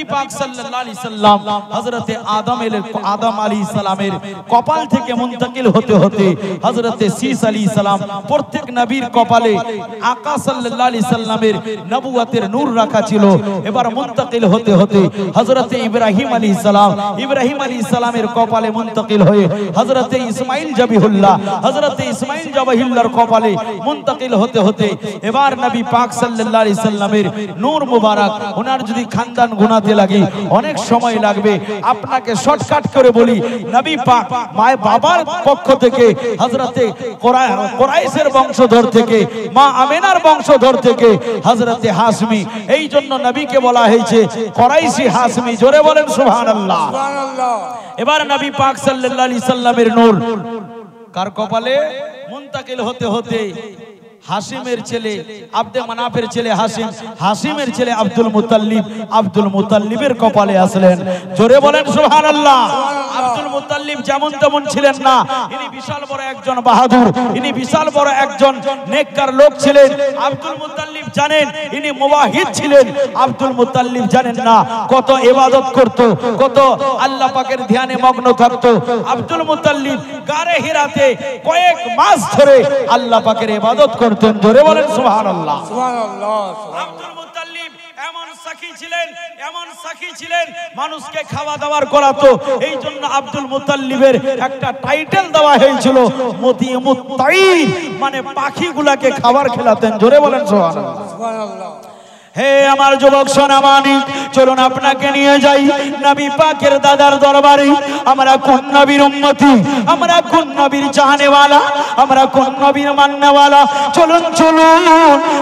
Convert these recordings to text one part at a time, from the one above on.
নবী পাক সাল্লাল্লাহু আলাইহি সাল্লাম হযরতে আদম আলাইহিস সালামের কপাল থেকে মুনতাকিল হতে হতে হযরতে শীস আলাইহিস সালাম, প্রত্যেক নবীর কপালে আকা সাল্লাল্লাহু আলাইহি সাল্লামের নবুয়তের নূর রাখা ছিল। এবার মুনতাকিল হতে হতে হযরতে ইব্রাহিম আলাইহিস সালামের কপালে মুনতাকিল হয়ে হযরতে ইসমাঈল জাবিহুল্লাহর কপালে মুনতাকিল হতে হতে এবার নবী পাক সাল্লাল্লাহু আলাইহি সাল্লামের নূর মুবারক, ওনার যদি খানদান গুনাতে লাগে অনেক সময় লাগবে। আপনাকে শর্টকাট করে বলি, নবী পাক মায়ের বাবার পক্ষ থেকে হযরতে কুরাইশের বংশধর থেকে, মা আমিনার বংশধর থেকে হযরতে হাশমি, এই জন্য নবীকে বলা হয়েছে কুরাইশি হাশমি। জোরে বলেন সুবহানাল্লাহ। এবার নবী পাক সাল্লাল্লাহু আলাইহি সাল্লামের নূর কার কপালে মুনতাকিল হতে হতে হাশিমের ছেলে আব্দে মানাফের ছেলে হাশিমের ছেলে আব্দুল মুতাল্লিবের কপালে আসলেন। জোরে বলেন সুবহানাল্লাহ। আব্দুল মুতাল্লিব যেমন তেমন ছিলেন না, ইনি বিশাল বড় একজন বাহাদুর, ইনি বিশাল বড় একজন নেককার লোক ছিলেন। আব্দুল মুতাল্লিব জানেন ইনি মুওয়াহিদ ছিলেন। আব্দুল মুতাল্লিব জানেন না কত ইবাদত করত, কত আল্লাহ পাকের ধ্যানে মগ্ন থাকত। আব্দুল মুতাল্লিব গারে হিরাতে কয়েক মাস ধরে আল্লাহ পাকের ইবাদত করতেন। জোরে বলেন সুবহানাল্লাহ। আব্দুল মুতাল্লিব এমন সাখী ছিলেন মানুষকে খাওয়া দাওয়ার করাতো। এই জন্য আব্দুল মুতাল্লিবের একটা টাইটেল দেওয়া হয়েছিল মতিয়ুত তাইর, মানে পাখিগুলাকে খাবার খেলাতেন। জোরে বলেন সুবহানাল্লাহ। হে আমার যুবক সোনামানি, চলুন আপনাকে নিয়ে যাই নবী পাকের দাদার দরবারে। আমরা কোন নবীর উম্মতি, আমরা কোন নবীর চাহনেওয়ালা, আমরা কোন নবীর মাননেওয়ালা। চলুন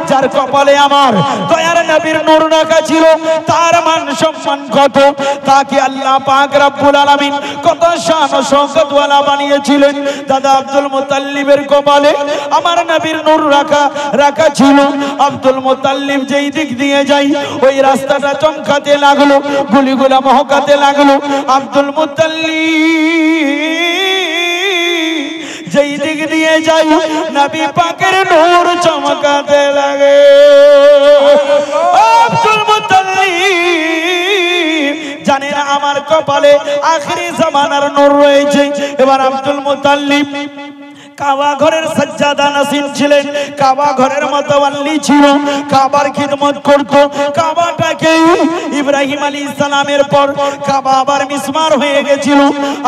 যার কপালে আমার দয়ার নবীর নূর রাখা ছিল, তার মান সম্মান কত, তাকে আল্লাহ পাক রব্বুল আলামিন কত শান ও শওকত ওয়ালা বানিয়েছিলেন। দাদা আব্দুল মুতাল্লিবের কপালে আমার নবীর নূর রাখা ছিল। আব্দুল মুতাল্লিব যেই দিক দিয়ে যাই ওই রাস্তাটা চমকাতে লাগলো, গুলিগুলা মহকাতে লাগলো। আব্দুল মুতাল্লিব যেই দিক দিয়ে যাই নবী পাকের নূর চমকাতে লাগে। আব্দুল মুতাল্লিব জানেন আমার কপালে আখিরি জামানার নূর রয়েছে। এবার আব্দুল মুতাল্লিব কাবা ঘরের সাজ্জাদা নাসিন ছিলেন, কাবা ঘরের মোতাওয়াল্লি ছিল, কাবার খিদমত করত। কাবাটাকে ইব্রাহিম আলাইহিস সালামের পর কাবা আবার মিসমার হয়ে গিয়েছিল।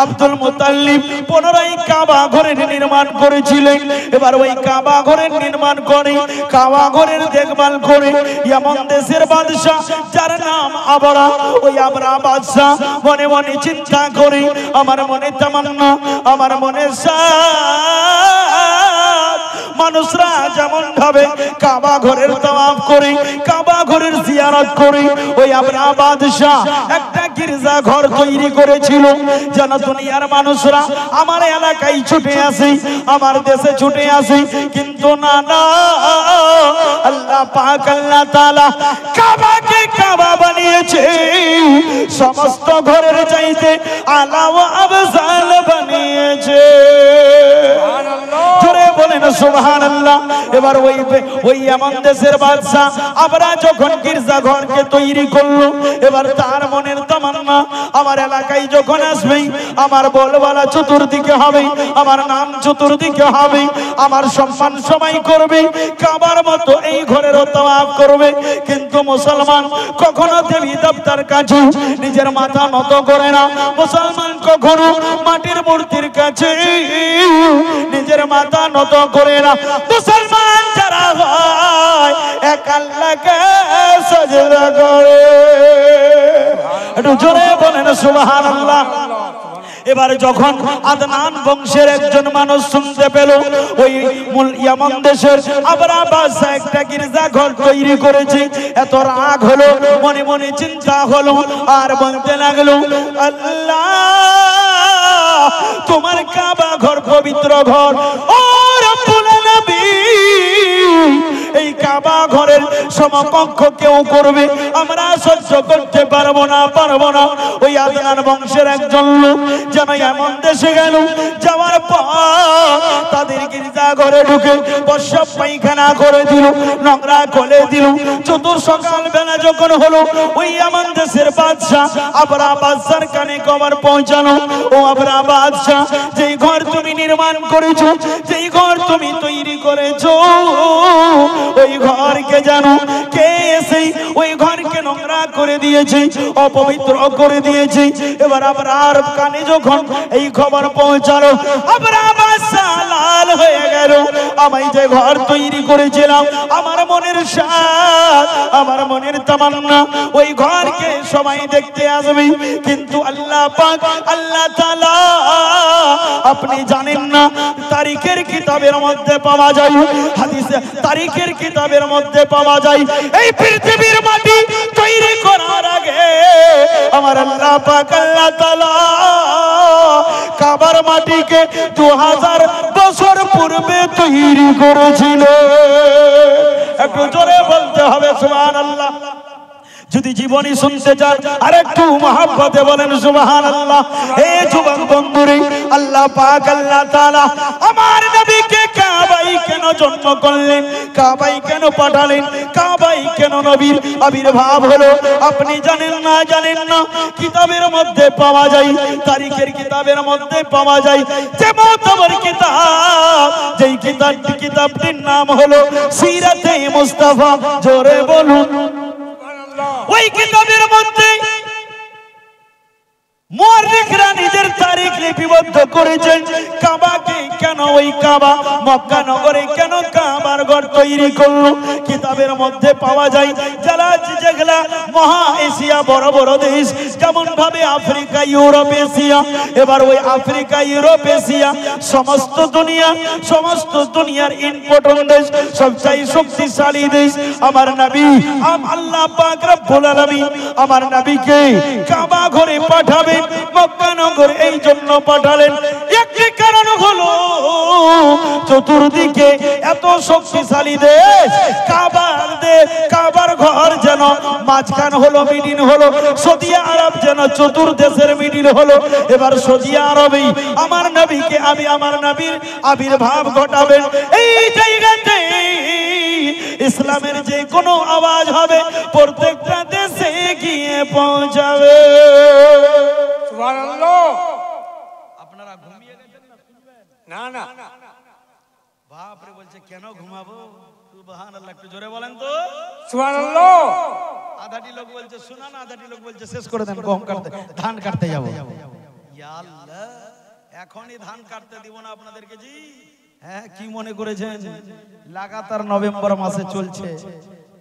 আব্দুল মুতাল্লিব পুনরায় কাবা ঘরের নির্মাণ করেছিলেন। এবার ওই কাবা ঘরের নির্মাণ করে, কাবা ঘরের দেখভাল করে ইয়ামান দেশের বাদশা যার নাম আবরা, ওই আবরা বাদশা মনে মনে চিন্তা করে, আমার মনে তামান্না, আমার মনে মানুষরা যেমন ভাবে কাবা ঘরের তাওয়াফ করে, কাবা ঘরের জিয়ারত করে, ওই আবরা বাদশা একটা গির্জা ঘর তৈরি করেছিল যেন দুনিয়ার মানুষরা আমার এলাকায় ছুটে আসে, আমার দেশে ছুটে আসে। কিন্তু না, আল্লাহ পাক আল্লাহ তাআলা কাবাকে কাবা বানিয়েছে সমস্ত ঘরের চাইতে আলা ওয়া আফজাল বানিয়েছে। জোরে বলেন সুবহানাল্লাহ। এবার ওই ইয়ামান দেশের বাদশা আবরা যখন গির্জা ঘরকে তৈরি করলো, এবার তার মনের তামান্না আমার এলাকায় যখন আসবে আমার বলবালা চতুর্দিকে হবে, আমার নাম চতুর্দিকে হবে, আমার সম্মান সবাই করবে, কাবার মতো এই ঘরের তাওয়াফ করবে। কিন্তু মুসলমান কখনো দেবী দেবতার কাছে নিজের মাথা নত করে না, মুসলমান কখনো মাটির মূর্তির কাছে নিজের মাথা নত করে না। মুসলমান যারা হয় এক আল্লাহকে সাজদা করে। একটু জোরে বলেন সুবহানাল্লাহ। এবার যখন আদনান বংশের একজন মানুষ শুনতে পেল ওই ইয়ামান দেশের আবরা বাদশা একটা গির্জা ঘর তৈরি করেছে, এত রাগ হলো, মনে মনে চিন্তা হলো, আর বলতে লাগলো আল্লাহ তোমার কাবা ঘর পবিত্র ঘর, ও রব্বুল আলামিন এই কাবা ঘরের সমকক্ষ কেউ করবে আমরা সহ্য করতে পারবো না। ওই আদনান বংশের একজন লোক যেন এমন দেশে গেল, যাওয়ার পর তাদের গির্জা ঘরে ঢুকে প্রস্রাব পায়খানা করে দিল, নোংরা করে দিল। চত সকাল বেলা যখন হলো, ওই আমার দেশের বাদশাহ আবরা বাদশার কানে খবর পৌঁছানো, ও আবরা বাদশাহ, যেই ঘর তুমি নির্মাণ করেছো, যেই ঘর তুমি তৈরি করেছো, ওই ঘরকে জানো কে এসে ওই ঘরকে নোংরা করে দিয়েছে, অপবিত্র করে দিয়েছে। এবার আবরার কানে যখন এই খবর পৌঁছালো, আবরা বাদশাহ লাল হয়ে গেল। আমি যে ঘর তৈরি করেছিলাম, আমার মনের সাথ, আমার মনের তামান্না, ওই ঘরকে সবাই দেখতে আসবে, কিন্তু আল্লাহ পাক, আল্লাহ তাআলা আপনি জানেন না। তারিখের কিতাবের মধ্যে পাওয়া যায়, হাদিসে তারিখের কিতাবের মধ্যে পাওয়া যায়, এই পৃথিবীর মাটি তৈরি করার আগে আমার আল্লাহ পাক, আল্লাহ তাআলা কাবার মাটিকে 2000 বছর পূর্বে তৈরি করেছিল। একটু জোরে বলতে হবে সুবহানাল্লাহ। যদি জীবনী শুনতে চান আর একটু মহব্বতে বলেন সুবহানাল্লাহ। এই যুবক বন্ধুরে, আল্লাহ পাক, আল্লাহ তাআলা আমার নবীকে কাবায় কেন জন্ম করলেন, কাবায় কেন পাঠালেন, কাবায় কেন নবীর আবির্ভাব হলো, আপনি জানেন না? জানেন না? কিতাবের মধ্যে পাওয়া যায়, তারিখের কিতাবের মধ্যে পাওয়া যায়, যে মুতাবার কিতাব, যেই কিতাবটির নাম হলো সিরাতে মুস্তাফা। জোরে বলুন। ওই কিতাবের মধ্যে মুআররিখরা নিজের তারিখ লিপিবদ্ধ করেছেন। কাবাকে কেন, ওই কাবা মক্কা নগরে কেন কাবার ঘর তৈরি করলো, কিতাবের মধ্যে পাওয়া যায়। যেগুলা মহা এশিয়া, বড় বড় দেশ, যেমন ভাবে আফ্রিকা, ইউরোপ, এশিয়া, এবার ওই আফ্রিকা, ইউরোপ, এশিয়া সমস্ত দুনিয়ার ইম্পর্টেন্ট দেশ, সবচেয়ে শক্তিশালী দেশ আমার নবী, আল্লাহ পাক রব্বুল আলামিন আমার নবীকে কাবা ঘরে পাঠাবেন, মক্কা নগরে এই জন্য পাঠালেন। একটি কারণ হলো, চতুর্দিকে এত শক্তিশালী দেশ, কাবার ঘর যেন মাঝখান হলো, মিডিল হলো, সৌদি আরব যেন চতুর্দেশের মিডিল হলো। এবার সৌদি আরবেই আমার নবীকে, আমার নবীর আবির্ভাব ঘটাবেন। এই জায়গাতে ইসলামের যে কোনো আওয়াজ হবে প্রত্যেকটা দেশে গিয়ে পৌঁছাবে। সুবহানাল্লাহ। আপনারা ঘুমিয়ে গেছেন না? না না, বাপ রে, বলছে কেন ঘুমাবো? সুবহানাল্লাহ, একটু জোরে বলেন তো সুবহানাল্লাহ। আধাটি লোক বলছে শোনা না, আধাটি লোক বলছে শেষ করে দেন, গম কাটতে, ধান কাটতে যাবো। ইয়া আল্লাহ, এখনই ধান কাটতে দিব না আপনাদেরকে জি? হ্যাঁ, কি মনে করেছেন? লাগাতার নভেম্বর মাসে চলছে,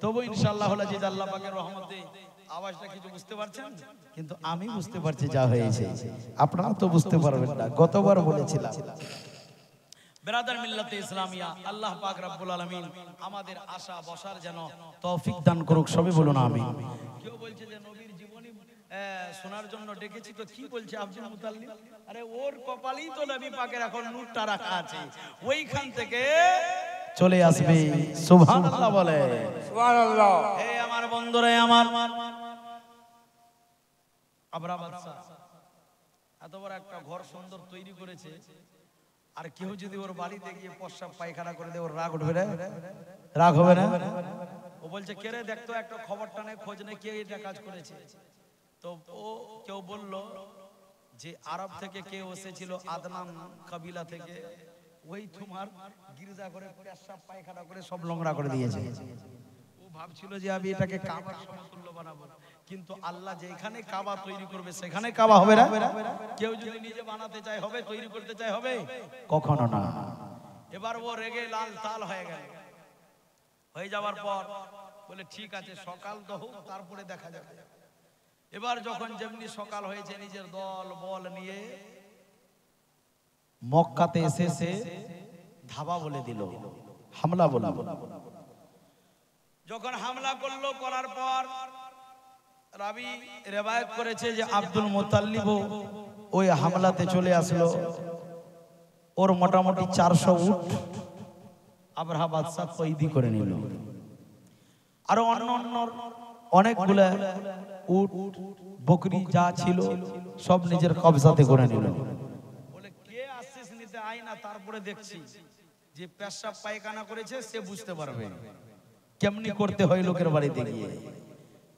তবু ইনশাআল্লাহ আজিজ আল্লাহ পাকের রহমতে আওয়াজটা কিছু বুঝতে পারছেন, কিন্তু আমি বুঝতে পারছি যা হয়েছে, আপনারা তো বুঝতে পারবেন না। গতবার বলেছিলাম বেরাদার মিল্লাতে ইসলামিয়া, আল্লাহ পাক রব্বুল আলামিন আমাদের আশা বসার যেন তৌফিক দান করুক, সবাই বলুন আমিন। কেউ বলছে যে নবীর জীবনী শোনার জন্য ডেকেছি, তো কি বলছে আব্দুল মুতাল্লিব? আরে ওর কপালেই তো নবী পাকের এখন নূরটা রাখা আছে, ওইখান থেকে চলে আসবে। সুবহানাল্লাহ বলে, সুবহানাল্লাহ। এই আমার বন্ধুরা, আমার আবরা বাদশা এত বড় একটা ঘর সুন্দর তৈরি করেছে, আর কেউ যদি ওর বাড়িতে গিয়ে প্রস্রাব পায়খানা করে দেয়, ওর রাগ উঠবে না? রাগ হবে না? ও বলছে কে রে, দেখতো একটা খবরটা নেই, খোঁজ নেই, কে এটা কাজ করেছে। তো ও কেউ বলল যে আরব থেকে কেউ এসেছিল, আদনান কাবিলা থেকে, ওই তোমার গির্জা করে প্রস্রাব পায়খানা করে সব নোংরা করে দিয়েছে। ও ভাবছিল যে আমি এটাকে কাবার সমতুল্য বানাবো, কিন্তু আল্লাহ যেখানে কাবা তৈরি করবে সেখানে কাবা হবে না। কেউ যদি নিজে বানাতে চায় হবে, তৈরি করতে চায় হবে, কখনো না। এবার ও রেগে লাল তাল হয়ে গেল। হয়ে যাওয়ার পর বলে ঠিক আছে, সকাল তো হোক, তারপরে দেখা যাবে। এবার যখন যেমনি সকাল হয়েছে, নিজের দল বল নিয়ে মক্কাতে এসে ধাবা বলে দিল, হামলা বলে। যখন হামলা করলো, করার পর রাবি রেবায়েত করেছে যে আব্দুল মুতাল্লিব ওই হামলাতে চলে আসলো। ওর মোটামুটি 400 উট আবরাহা বাদশা কয়েদি করে নিল, আর অন্য অনেকগুলা উট বকরি যা ছিল সব নিজের কবজাতে করে নিল। বলে কে আসছিস নিতে, যাই না, তারপরে দেখছি যে পেশাব পায়খানা করেছে সে বুঝতে পারবে কেমনি করতে হয় লোকের বাড়িতে গিয়ে।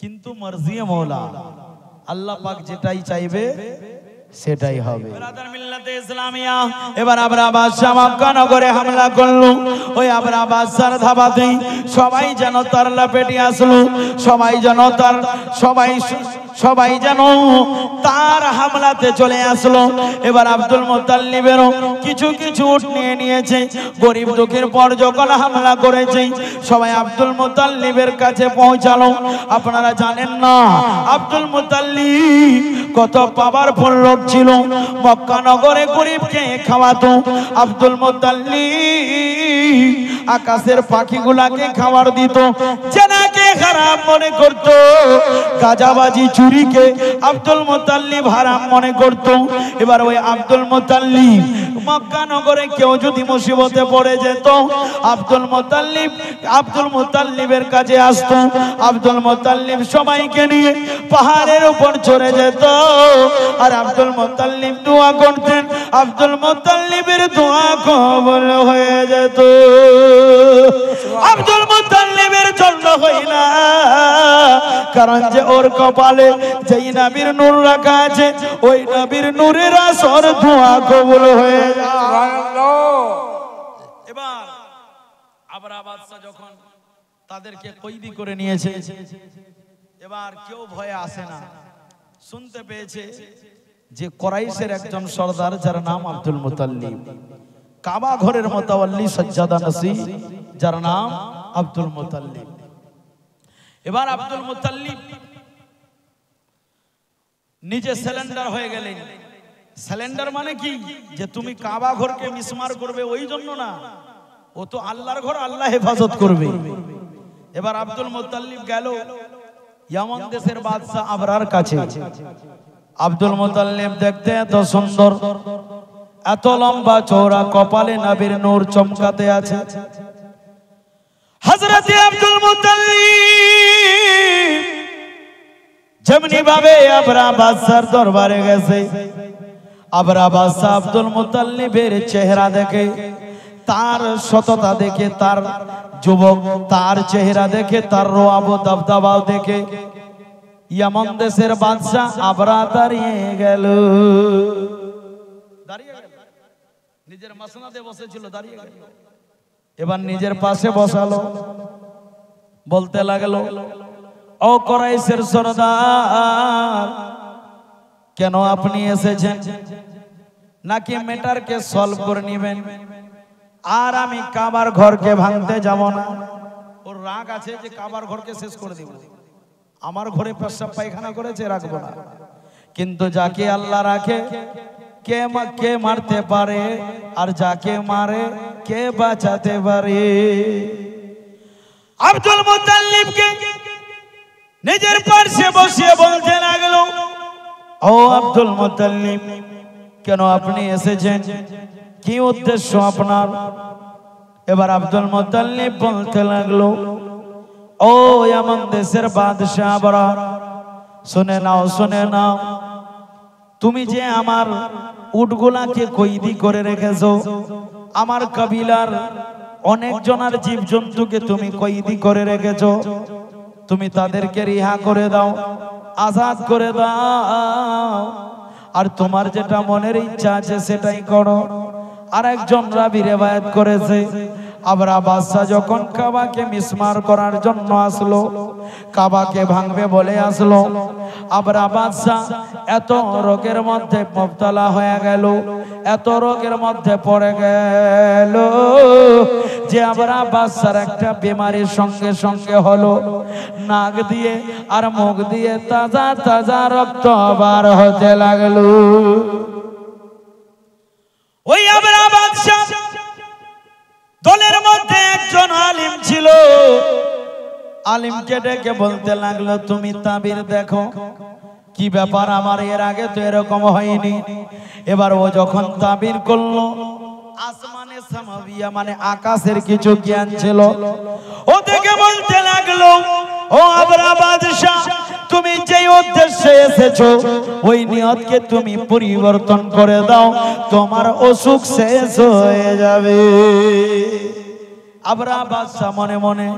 কিন্তু মর্জি মওলা, আল্লাহ পাক যেটাই চাইবে সেটাই হবে। ব্রাদার মিল্লাতে ইসলামিয়া, এবার আবরা বাদশা মক্কা নগরে হামলা করলো। ওই আবরা বাদশার ধাবাতেই সবাই যেন তার লাপেটে আসলো, সবাই যেন তার হামলাতে চলে আসলো। এবার আব্দুল মুত্তালিবেরও কিছু কিছু উট নিয়ে নিয়েছে। গরিব দুঃখের পর যখন হামলা করেছে সবাই আব্দুল মুত্তালিবের কাছে পৌঁছালো। আপনারা জানেন না আব্দুল মুত্তালিব কত পাওয়ারফুল লোক ছিল, মক্কা নগরে গরিবকে খাওয়াতো। আব্দুল মুত্তালিব আকাশের পাখিগুলাকে খাবার দিত। জেনাকে হারাম মনে করত, গাজাবাজি চুরিকে আব্দুল মুত্তালিব হারাম মনে করত। এবার ওই আব্দুল মুত্তালিব মক্কা নগরে কেউ যদি মুসিবতে পড়ে যেত আব্দুল মুত্তালিবের কাছে আসতো। আব্দুল মুত্তালিব সবাইকে নিয়ে পাহাড়ের উপর চড়ে যেত আর আব্দুল মুত্তালিব দোয়া করতেন। আব্দুল মুত্তালিবের দোয়া কবুল হয়ে যেত। আব্দুল মুত্তালিবের জন্য হয় না, কারণ যে ওর কপালে যেই নবীর নূর রাখা আছে ওই নবীর নূরের আসর দোয়া কবুল হয়ে যায়। এবার আবরা বাদশা যখন তাদেরকে কয়েদি করে নিয়েছে, এবার কেউ ভয়ে আসে না। শুনতে পেয়েছে যে কুরাইশের একজন সর্দার যার নাম আব্দুল মুত্তালিব, কাবা ঘরের মুতাওয়াল্লি সাজ্জাদা নসি যার নাম আব্দুল মুত্তালিব। এবার আব্দুল মুত্তালিব নিজে সিলিন্ডার হয়ে গেলেন। সিলিন্ডার মানে কি, যে তুমি কাবা ঘরকে মিসমার করবে ওই জন্য না, ও তো আল্লাহর ঘর, আল্লাহ হেফাজত করবে। এবার আব্দুল মুত্তালিব গেল ইয়ামান দেশের বাদশা আবরার কাছে। আব্দুল মুত্তালিব দেখতে এত সুন্দর, এত লম্বা চওড়া, কপালে নবীর নূর চমকাতে আছে। হযরত আব্দুল মুত্তালিব যেমনি ভাবে আবরা বাদশার দরবারে গেছে, আবরা বাদশা আব্দুল মুত্তালিবের চেহারা দেখে, তার সততা দেখে, তার যুবক, তার চেহারা দেখে, তার রোয়াব দবদবা দেখে ইয়ামান দেশের বাদশা আবরা দাঁড়িয়ে গেল। নিজের মাসনাদে বসেছিল, দাঁড়িয়ে গেল। এবার নিজের পাশে বসালো, বলতে লাগলো, ও কুরাইশের সরদার, কেন আপনি এসেছেন? নাকি ম্যাটারকে সলভ করে নেবেন? আর আমি কাবার ঘরকে ভাঙতে যাব না। ওর রাগ আছে যে কাবার ঘরকে শেষ করে দিব, আমার ঘরে পেশাব পায়খানা করেছে, রাখবো না। কিন্তু যাকে আল্লাহ রাখে কে মারতে পারে, আর যাকে মারে কে বাঁচাতে পারে। আব্দুল মুত্তালিবকে নিজের পাশে বসিয়ে বলতে লাগলো, ও আব্দুল মুত্তালিব, কেন আপনি এসেছেন? কি উদ্দেশ্য আপনার? এবার আব্দুল মুত্তালিব বলতে লাগলো, ও ইয়ামান দেশের বাদশা আবরা, শুনে নাও, শুনে নাও, তুমি যে আমার উটগুলাকে কয়েদি করে রেখেছো, আমার কবিলার অনেক জনার জীবজন্তুকে তুমি কয়েদি করে রেখেছো, তুমি তাদেরকে রিহা করে দাও, আজাদ করে দাও, আর তোমার যেটা মনের ইচ্ছা আছে সেটাই করো। আর একজন রাবী রিওয়ায়াত করেছে, আবরা বাদশা যখন কাবাকে মিসমার করার জন্য আসলো, কাবাকে ভাঙবে বলে আসলো, আবরা বাদশা এত রোগের মধ্যে মুবতলা হয়ে গেল, এত রোগের মধ্যে পড়ে গেল যে আবরা বাদশার একটা বিমারির সঙ্গে সঙ্গে হলো, নাক দিয়ে আর মুখ দিয়ে তাজা তাজা রক্ত বার হতে লাগলো। ওই আবরা বাদশা দলের মধ্যে একজন আলিম ছিল, আলিমকে ডেকে বলতে লাগলো, তুমি তাবির দেখো, কি ব্যাপার, আমার এর আগে তো এরকম হয়নি। এবার ও যখন তাবির করলো, আসমানে সামাবিয়া মানে আকাশের কিছু জ্ঞান ছিল, ও দেখে বলতে লাগলো, ও আবরা বাদশা, তুমি যে উদ্দেশ্যে এসেছো ওই নিয়তকে তুমি পরিবর্তন করে দাও, তোমার অসুখ শেষ হয়ে যাবে। আবরা বাদশা মনে মনে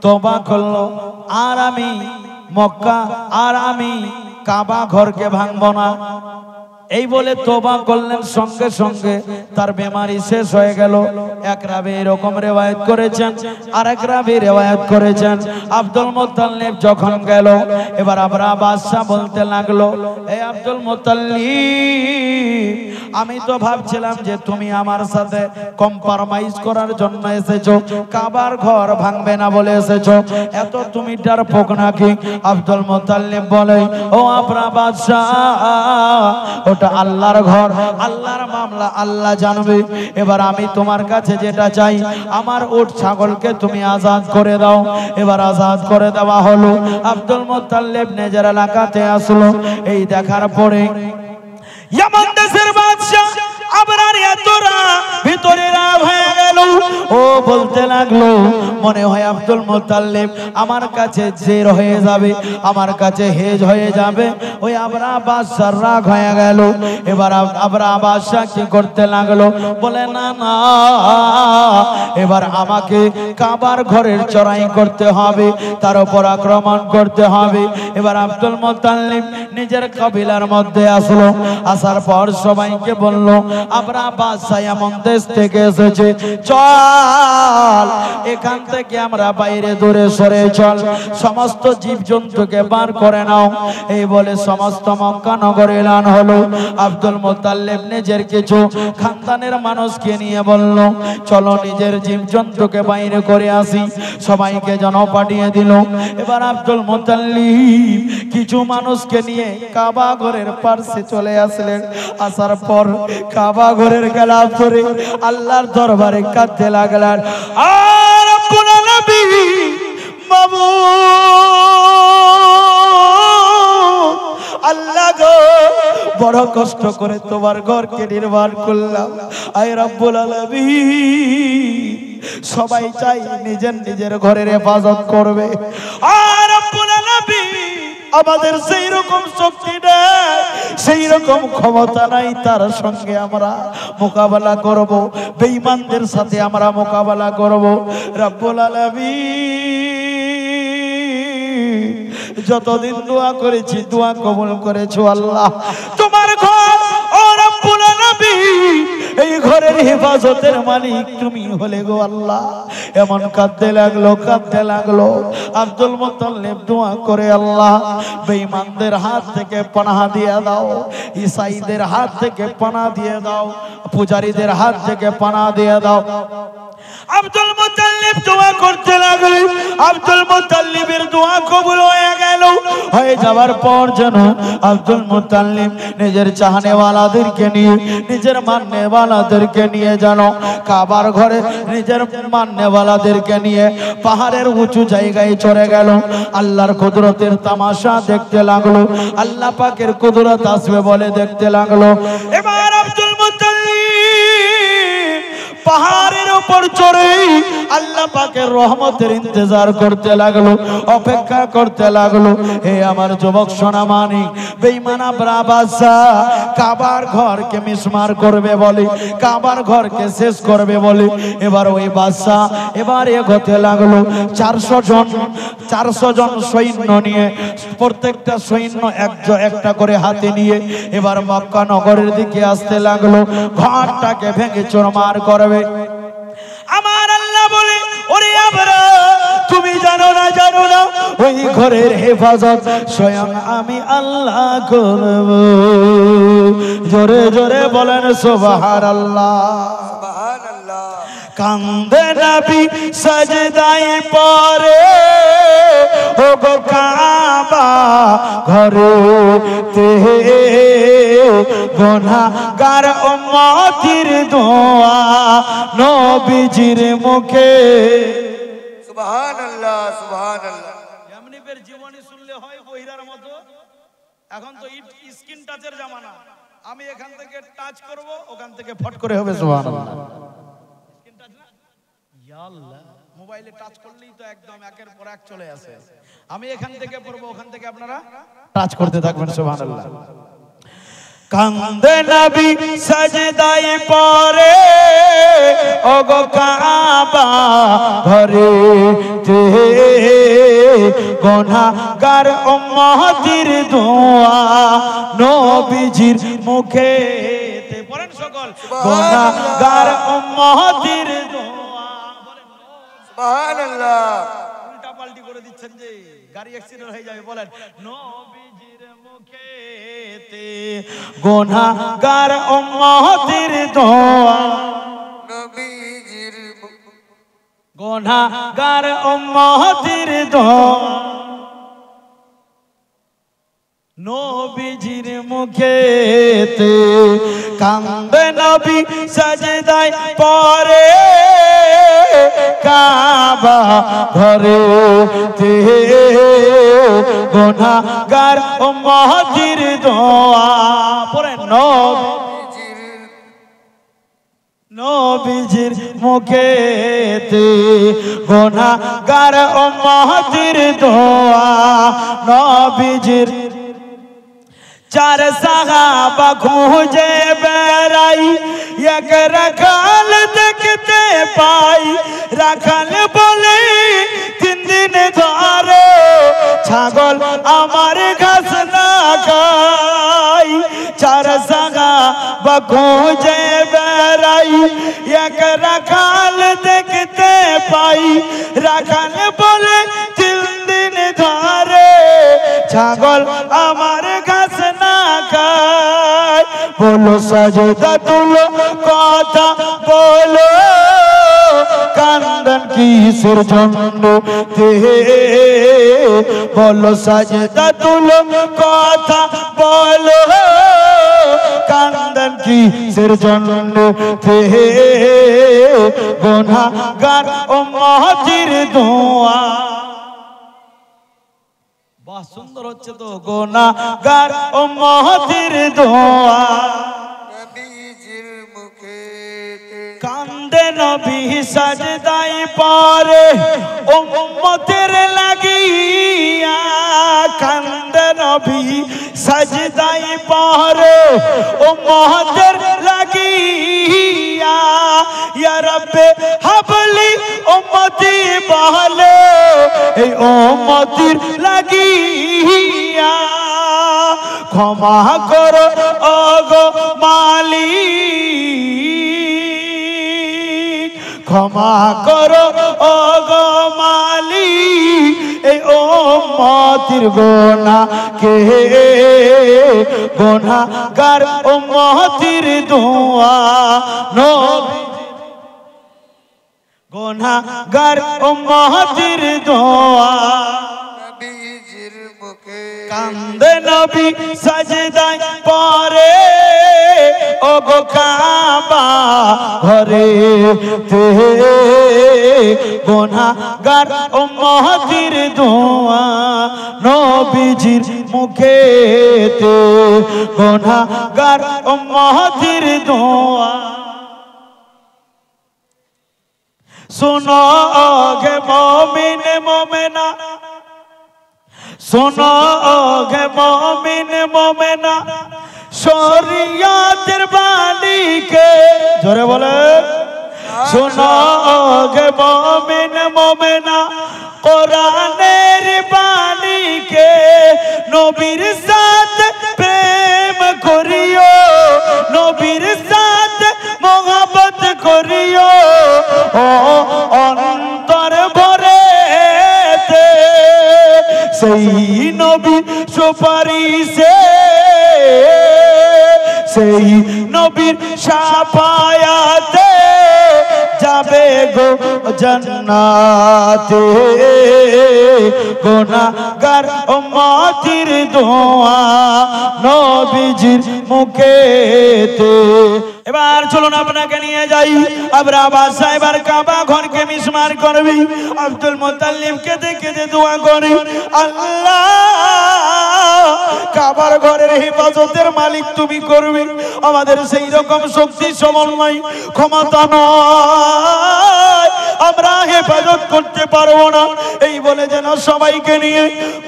তওবা করলো, আর আমি মক্কা আর আমি কাবা ঘরকে ভাঙবো না, এই বলে তওবা করলেন। সঙ্গে সঙ্গে তার বেমারি শেষ হয়ে গেল। এক রাবি এরকম রিওয়ায়াত করেছেন, আর এক রাবি রিওয়ায়াত করেছেন আব্দুল মুত্তালিব যখন গেল, এবার আবরা বাদশা বলতে লাগলো, এই আব্দুল মুত্তালিব, আমি তো ভাবছিলাম যে তুমি আমার সাথে কম্প্রোমাইজ করার জন্য এসেছো, কাবার ঘর ভাঙবে না বলে এসেছো, এত তুমি ডারপোক নাকি? আব্দুল মুত্তালিব বলে, ও আবরা বাদশা, ওটা আল্লাহর ঘর, আল্লাহর মামলা আল্লাহ জানবে। এবার আমি তোমার কাছে যেটা চাই, আমার উট ছাগলকে তুমি আজাদ করে দাও। এবার আজাদ করে দেওয়া হলো। আব্দুল মুত্তালিব নিজের এলাকাতে আসলো। এই দেখার পরে ইয়ামান দেশের বাদশা আবরার এতরা ভিতরে রাগ হয়ে গেল। ও বলতে লাগলো, মনে হয় আব্দুল মুত্তালিব আমার কাছে জের হয়ে যাবে, আমার কাছে হেজ হয়ে যাবে। ওই আবরা বাদশার রাগ হয়ে গেল। এবার আবরা বাদশা কি করতে লাগলো, বলে না না, এবার আমাকে কাবার ঘরের চড়াই করতে হবে, তার উপর আক্রমণ করতে হবে। এবার আব্দুল মুত্তালিব নিজের কবিলার মধ্যে আসলো। আসার পর সবাইকে বলল, আবরা বাদশা এমন দেশ থেকে এসেছে, চল এখান থেকে আমরা বাইরে দূরে সরে চল, সমস্ত জীবজন্তুকে বার করে নাও। এই বলে সমস্ত মক্কা নগরে এলান হলো। আব্দুল মুত্তালিব নিজের কিছু খানদানের মানুষকে নিয়ে বলল, চলো নিজের জীবজন্তুকে বাইরে করে আসি। সবাইকে জন পাঠিয়ে দিল। এবার আব্দুল মুত্তালিব কিছু মানুষকে নিয়ে কাবা ঘরের পাশে চলে আসলেন। আসার পর কাবা ঘরের গেলাপ ধরে আল্লাহর দরবারে কাঁদতে লাগলেন, আর রব্বুল আলামিন মাবুদ, আল্লাহ গো, বড় কষ্ট করে তোমার ঘরকে নির্মাণ করলাম। আয় রব্বুল আলামিন, সবাই চাই নিজের নিজের ঘরের হেফাজত করবে, আর রব্বুল আলামিন আমাদের সেই রকম শক্তি নেই, সেই রকম ক্ষমতা নাই, তার সঙ্গে আমরা মোকাবেলা করব, বেঈমানদের সাথে আমরা মোকাবেলা করব। রব্বুল আলামিন, যতদিন দোয়া করেছি দোয়া কবুল করেছো আল্লাহ। তোমার ঘর, ও রব্বুল আলামিন, এই ঘরের হেফাজতের মালিক তুমি হলে গো আল্লাহ। এমন কাঁদতে লাগলো, কাঁদতে লাগলো। আব্দুল মুত্তালিব দোয়া করে, আল্লাহ বেঈমানদের হাত থেকে পানাহ দিয়ে দাও, ঈসাইদের হাত থেকে পানাহ দিয়ে দাও, পূজারীদের হাত থেকে পানাহ দিয়ে দাও। আব্দুল মুত্তালিব দোয়া করতে লাগলেন। আব্দুল মুত্তালিবের দোয়া কবুল হয়ে গেল। হয়ে যাওয়ার পর যেন আব্দুল মুত্তালিব নিজের চাহনেওয়ালাদেরকে নিয়ে, নিজের মাননেওয়ালাদেরকে নিয়ে যেন কাবার ঘরে নিজের মাননেওয়ালাদেরকে নিয়ে পাহাড়ের উঁচু জায়গায় চড়ে গেল। আল্লাহর কুদরতের তামাশা দেখতে লাগলো। আল্লাহ পাকের কুদরত আসবে বলে দেখতে লাগলো। এবার আব্দুল মুত্তালিব পাহাড়ের উপর চড়ে আল্লাহ পাকের রহমতের ইন্তজার করতে লাগলো, অপেক্ষা করতে লাগলো। হে আমার যুবক সোনা মানিক, বেঈমান আবরা বাদশা কাবার ঘরকে মিসমার করবে বলে, কাবার ঘরকে শেষ করবে বলে, এবার ওই বাদশা এবার এগোতে লাগলো। 400 জন সৈন্য নিয়ে, প্রত্যেকটা সৈন্য একটা করে হাতে নিয়ে এবার মক্কা নগরের দিকে আসতে লাগলো। ঘরটাকে ভেঙে চুরমার করবে। আমার আল্লাহ বলে, ওরে আবরা, তুমি জানো না ওই ঘরের হেফাজত স্বয়ং আমি আল্লাহ করব। জোরে জোরে বলেন সুবহানাল্লাহ, সুবহানাল্লাহ। কান্দে নবী সাজদায় পড়ে, ও গো কাবা ঘরে তে গুনাহগার উম্মতির দোয়া নবীজির মুখে। সুবহানাল্লাহ, সুবহানাল্লাহ। এমনি বের জীবনী শুনলে হয় বহিরার মতো। এখন তো স্ক্রিন টাচের জামানা। আমি এখান থেকে টাচ করব, ওখান থেকে ফট করে হবে। সুবহানাল্লাহ। মোবাইলে টাচ করলেই তো একদম একের পর এক চলে আসে। আমি এখান থেকে পড়বো, ওখান থেকে আপনারা টাচ করতে থাকবেন। সুবহানাল্লাহ। কান্দে নবী সাজদায় পড়ে ওগো কাবা ঘরে তে, গুনাহগার উম্মতির দোয়া নবীজির মুখে তে। পড়েন সকল, গুনাহগার উম্মতির দোয়া। বলেন সুবহানাল্লাহ। উল্টা পাল্টি করে দিচ্ছেন যে গাড়ি অ্যাক্সিডেন্ট হয়ে যাবে। বলেন নবীজির মুখেতে গুনাহগার উম্মতির দোয়া নবীজির, গুনাহগার উম্মতির দোয়া নবীজির মুখেতে। কান্দে নবী সাজদায় পড়ে কাবা ঘরে তে, গুনাহগার উম্মতির দোয়া। পড়েন নবীজির মুখেতে গুনাহগার উম্মতির দোয়া নবীজির। চার সাহাবা খুঁজে বেড়াই, এক রাখাল দেখতে পাই। রাখাল বলে 3 দিন ধরে ছাগল আমার ঘাস না খাই। চার সাহাবা খুঁজে বেড়াই, এক রাখাল দেখতে পাই। রাখাল বলে 3 দিন ধরে ছাগল আমার ঘাস না খায়। বলো সাজদা তুলো কথা বলো, কান্দন কিসের জন্য তে। বলো সাজদা তুলো কথা বলো, কান্দন কিসের জন্য তে। গুনাহগার উম্মতির দোয়া। বাহ, সুন্দর হচ্ছে তো। গুনাহগার উম্মতির দোয়া নবীজির মুখেতে। কান্দে নবী সাজদায় পড়ে উম্মতের লাগিয়া। কান্দে নবী সাজদায় পড়ে উম্মতের লাগিয়া। ইয়া রব্বে হাবলি উম্মতি বলে এই উম্মতির লাগিয়া। ক্ষমা করো ওগো মালিক, ক্ষমা করো ওগো মালিক এই উম্মতির গুনাহ কে। গুনাহগার উম্মতির দোয়া নবী, গুনাহগার উম্মতির দোয়া নবীজির মুখে। কান্দে নবী সাজদায় পড়ে ওগো কাবা ঘরে তে, গুনাহগার উম্মতির দোয়া নবীজির মুখেতে। গুনাহগার উম্মতির দোয়া। सुनो गे मोमिन मोमेना, सुनो गे मोमिन मोमेना, शरीयतेर बानी के जोरे बोले। सुनो गे मोमिन मोमेना, कुरानेर बानी के। नबीर साथ प्रेम करियो, नबीर साथ मोहब्बत करियो ও অন্তর ভরে তে। সেই নবী সুপারিশে, সেই নবীর শাফায়াতে যাবে গো জান্নাতে। গুনাহগার উম্মতির দোয়া নবীজির মুখেতে। এবার চলুন আপনাকে নিয়ে যাই আমরা বাসাইবার কাবা ঘরকে মিসমার করবি। আব্দুল মুত্তালিবকে দেখে যে দোয়া করি, আল্লাহ কাবার ঘরের হেফাজতের মালিক তুমি করবে। আমাদের সেই রকম শক্তি সমন্বয় ক্ষমতা নয়, আমরা হেফাজত করতে পারবো না। এই বলে যেন সবাইকে নিয়ে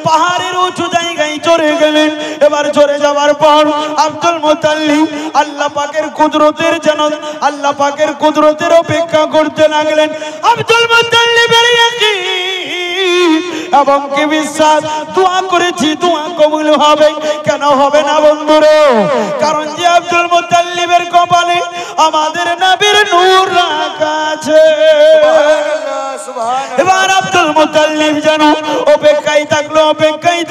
পাহাড়ের উঁচু জায়গায় চড়ে গেলেন। এবার চড়ে যাওয়ার পর আব্দুল মুত্তালিব আল্লাহ পাকের কুদরতের যেন আল্লাহ পাকের কুদরতের অপেক্ষা করতে লাগলেন। আব্দুল মুত্তালিবের ইয়াকিন এবং কি বিশ্বাস, দোয়া করেছি দোয়া কবুল হবে। কেন হবে না বন্ধুরে? কারণ যে আব্দুল মুত্তালিবের কপালে আমাদের নবীর নূর রাখা আছে। এবার আব্দুল মুত্তালিব যেন অপেক্ষায়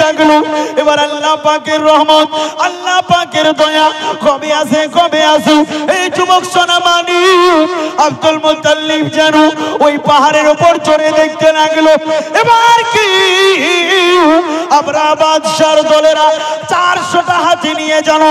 থাকলো। এবার আল্লাহ পাকের রহমত, আল্লাহ পাকের দয়া কবে আসে এই যুবক সোনামানি আব্দুল মুত্তালিব যেন ওই পাহাড়ের উপর চড়ে দেখতে লাগলো। এবার কি আমরা বাদশার দলেরা 400টা হাতি নিয়ে যেন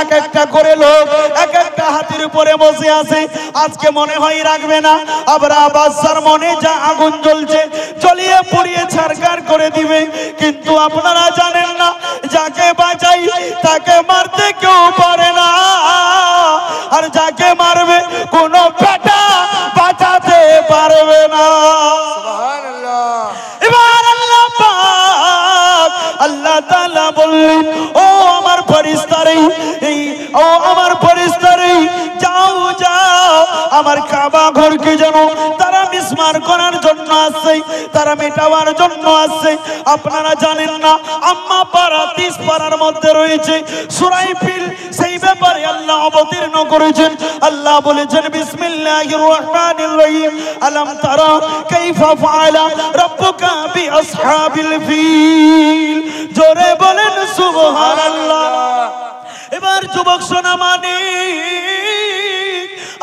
এক একটা করে লোক এক একটা হাতির উপরে বসে আছে। আজকে মনে হয় রাখবে না, আমরা বাদশার মনে যা আগুন জ্বলছে জ্বলিয়ে পুড়িয়ে ছারখার করে দিবে। কিন্তু আপনারা জানেন না, যাকে বাঁচাই তাকে মারতে কেউ পারে না, আর যাকে মারবে কোনো বেটা বাঁচাতে পারবে না। এবার আল্লাহ পাক আল্লাহ তাআলা বললেন, ও আমার ফেরেশতারে যাও আমার কাবা ঘরকে যেন তারা মিসমার করার জন্য আসছে, তারা মেটাবার জন্য আসছে। আপনারা জানেন না, আম্মা পারা 30 পারার মধ্যে রয়েছে সূরা ফিল, সেই ব্যাপারে আল্লাহ অবতীর্ণ করেছেন। আল্লাহ বলেছেন বিসমিল্লাহির রহমানির রহিম, আলাম তারা কাইফা ফাআলা রাব্বুকা বিআসহাবিল ফিল। জোরে বলেন সুবহানাল্লাহ। এবার যুবক সোনামানি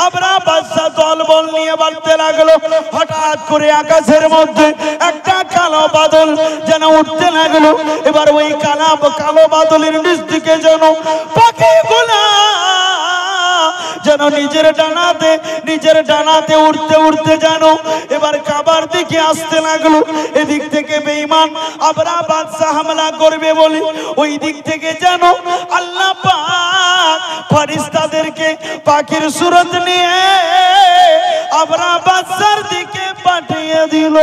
আমরা বাদশা দলবল নিয়ে বাড়তে লাগলো। হঠাৎ করে আকাশের মধ্যে একটা কালো বাদল যেন উঠতে লাগলো। এবার ওই কালো বাদলের নিচ থেকে যেন পাখিগুলা যেন নিজের ডানাতে উড়তে যেন এবার কাবার দিকে আসতে লাগলো। এদিক থেকে বেঈমান আমরা বাদশা হামলা করবে বলে ওই দিক থেকে যেন আল্লাহ পাক ফেরেশতাদেরকে পাখির সুরত নিয়ে আমরা বাদশার দিকে পাঠিয়ে দিল।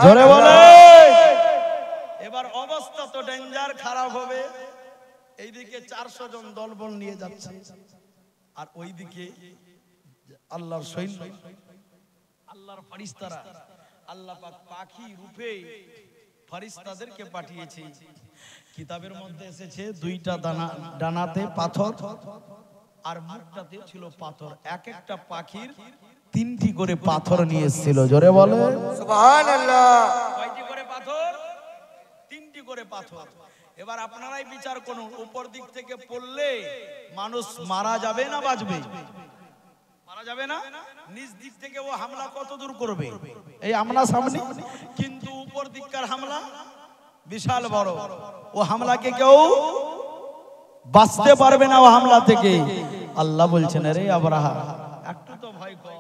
জোরে বলে। এবার অবস্থা তো ডেঞ্জার খারাপ হবে। এইদিকে 400 জন দলবল নিয়ে যাচ্ছে, আর ওইদিকে আল্লাহর সৈন্য, আল্লাহর ফেরেশতারা, আল্লাহ পাক পাখি রূপে ফেরেশতাদেরকে পাঠিয়েছে। কিতাবের মধ্যে এসেছে 2টা ডানাতে পাথর আর মুখটাতে ছিল পাথর। এক একটা পাখির 3টি করে পাথর নিয়ে এসেছিল। জোরে বলে সুবহানাল্লাহ। কয়টি করে পাথর? 3টি করে পাথর। এবার আপনারাই বিচার করুন, উপর দিক থেকে পড়লে মানুষ মারা যাবে না বাঁচবে? মারা যাবে না। নিচ দিক থেকে ও হামলা কত দূর করবে? এই আমরা সামনে, কিন্তু উপর দিককার হামলা বিশাল বড়। ও হামলাকে কেউ বাঁচতে পারবে না ও হামলা থেকে। আল্লাহ বলছেন, আরে আবরাহা একটু তো ভয় কর,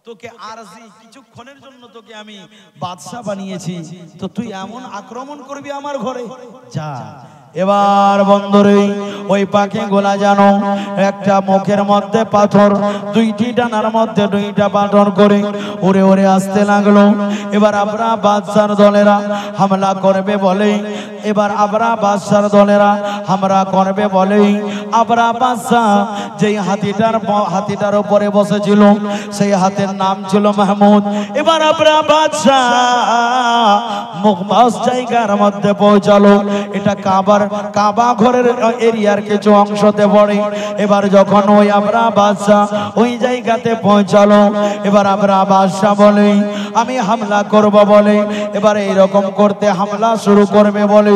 তোকে আরজি কিছুক্ষণের জন্য তোকে আমি বাদশা বানিয়েছি, তো তুই এমন আক্রমণ করবি আমার ঘরে? যা। এবার বন্ধুরে ওই পাখি গোলা জানো একটা মুখের মধ্যে পাথর, 2টি ডানার মধ্যে 2টা পাথর করে উড়ে উড়ে আসতে লাগলো। এবার আমরা বাদশার দলেরা হামলা করবে বলে, এবার আমরা বাদশার দলেরা হামলা করবে বলে আমরা বাদশা যেই হাতিটার উপরে বসেছিল সেই হাতের নাম ছিল মাহমুদ। এবার আমরা বাদশা মুখবাস জায়গার মধ্যে পৌঁছালো। এটা কাবা ঘরের এরিয়ার কিছু অংশতে পড়ে। এবার যখন ওই আমরা বাদশা ওই জায়গাতে পৌঁছালো, এবার আমরা বাদশা বলে আমি হামলা করব বলে, এবার এইরকম করতে হামলা শুরু করবে বলে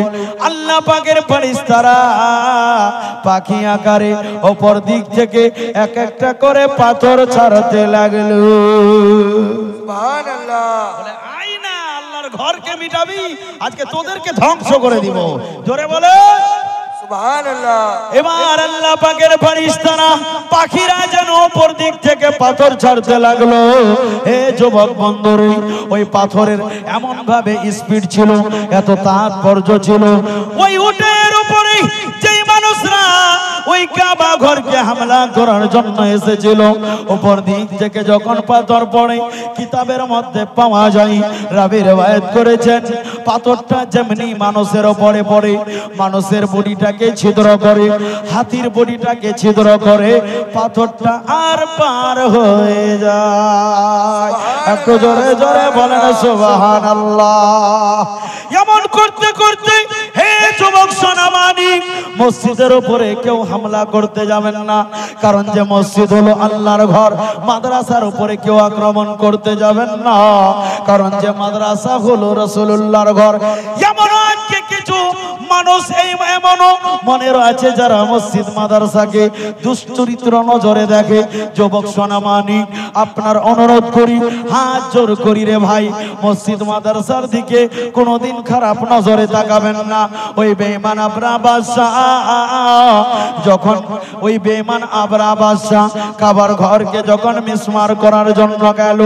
আল্লাহ পাকের ফেরেশতারা পাখি আকারে উপর দিক থেকে এক একটা করে পাথর ছাড়তে লাগলো। সুবহানাল্লাহ। বলে আই না আল্লাহর ঘরকে মিটাবি, আজকে তোদেরকে ধ্বংস করে দিব। জোরে বলে সুবহানাল্লাহ। এবার আল্লাহ পাকের ফেরেশতারা পাখিরা যেন উপর দিক থেকে পাথর ছাড়তে লাগলো। হে যুবক বন্ধুরে, ওই পাথরের এমন ভাবে স্পিড ছিল, এত তাৎপর্য ছিল, ওই উটের উপরে যেই মানুষরা ওই কাবা ঘরকে হামলা করার জন্য এসেছিল। উপর দিক থেকে যখন পাথর পড়ে কিতাবের মধ্যে পাওয়া যায়, রাবী রওয়ায়াত করেছেন পাথরটা যেমনি মানুষের উপরে পড়ে মানুষের বডিটাকে ছিদ্র করে, হাতির বডিটাকে ছিদ্র করে, পাথরটা আর পার হয়ে যায়। একটু জোরে জোরে বলেন সুবহানাল্লাহ। এমন করতে করতে হে যুবক সোনামানি, মসজিদের উপরে কেউ হামলা করতে যাবেন না, কারণ যে মসজিদ হলো আল্লাহর ঘর। মাদ্রাসার উপরে কেউ আক্রমণ করতে যাবেন না, কারণ যে মাদ্রাসা হলো রাসূলুল্লাহর ঘর। এমন আজকে কিছু মানুষ এমনও মনে রয়েছে যারা মসজিদ মাদ্রাসাকে দুশ্চরিত্র নজরে দেখে। যুবক সোনামানি, আপনার অনুরোধ করি, হাত জোর করি রে ভাই, মসজিদ মাদ্রাসার দিকে কোনোদিন খারাপ নজরে তাকাবেন না। ওই বেঈমান আবরা বাদশাহ যখন ওই বেঈমান আবরা বাদশাহ কাবার ঘরকে যখন মিসমার করার জন্য গেল,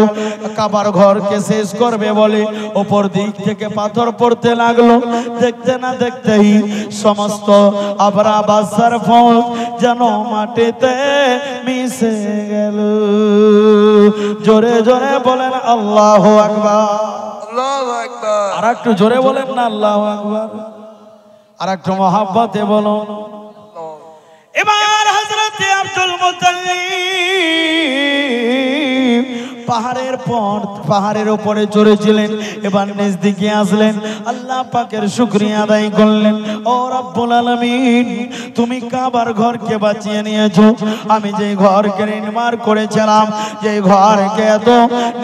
কাবার ঘরকে শেষ করবে বলে উপর দিক থেকে পাথর পড়তে লাগলো। দেখতে না দেখতেই সমস্ত আবরা বাদশার ফল যেন মাটিতে মিশে গেল। জোরে জোরে বলেন আল্লাহু আকবার। আল্লাহু আকবার। আর একটু জোরে বলেন না আল্লাহু আকবার। আর একটু মহব্বতে বলুন। এবার হযরত আব্দুল মুত্তালিব পাহাড়ের উপরে চড়েছিলেন। এবার নিজ দিকে আসলেন, আল্লাহ পাকের শুকরিয়া আদায় করলেন। ও রব্বুল আলামিন, তুমি কাবার ঘরকে বাঁচিয়ে নিয়েছো। আমি যে ঘরকে নির্মাণ করেছিলাম, যে ঘরকে এত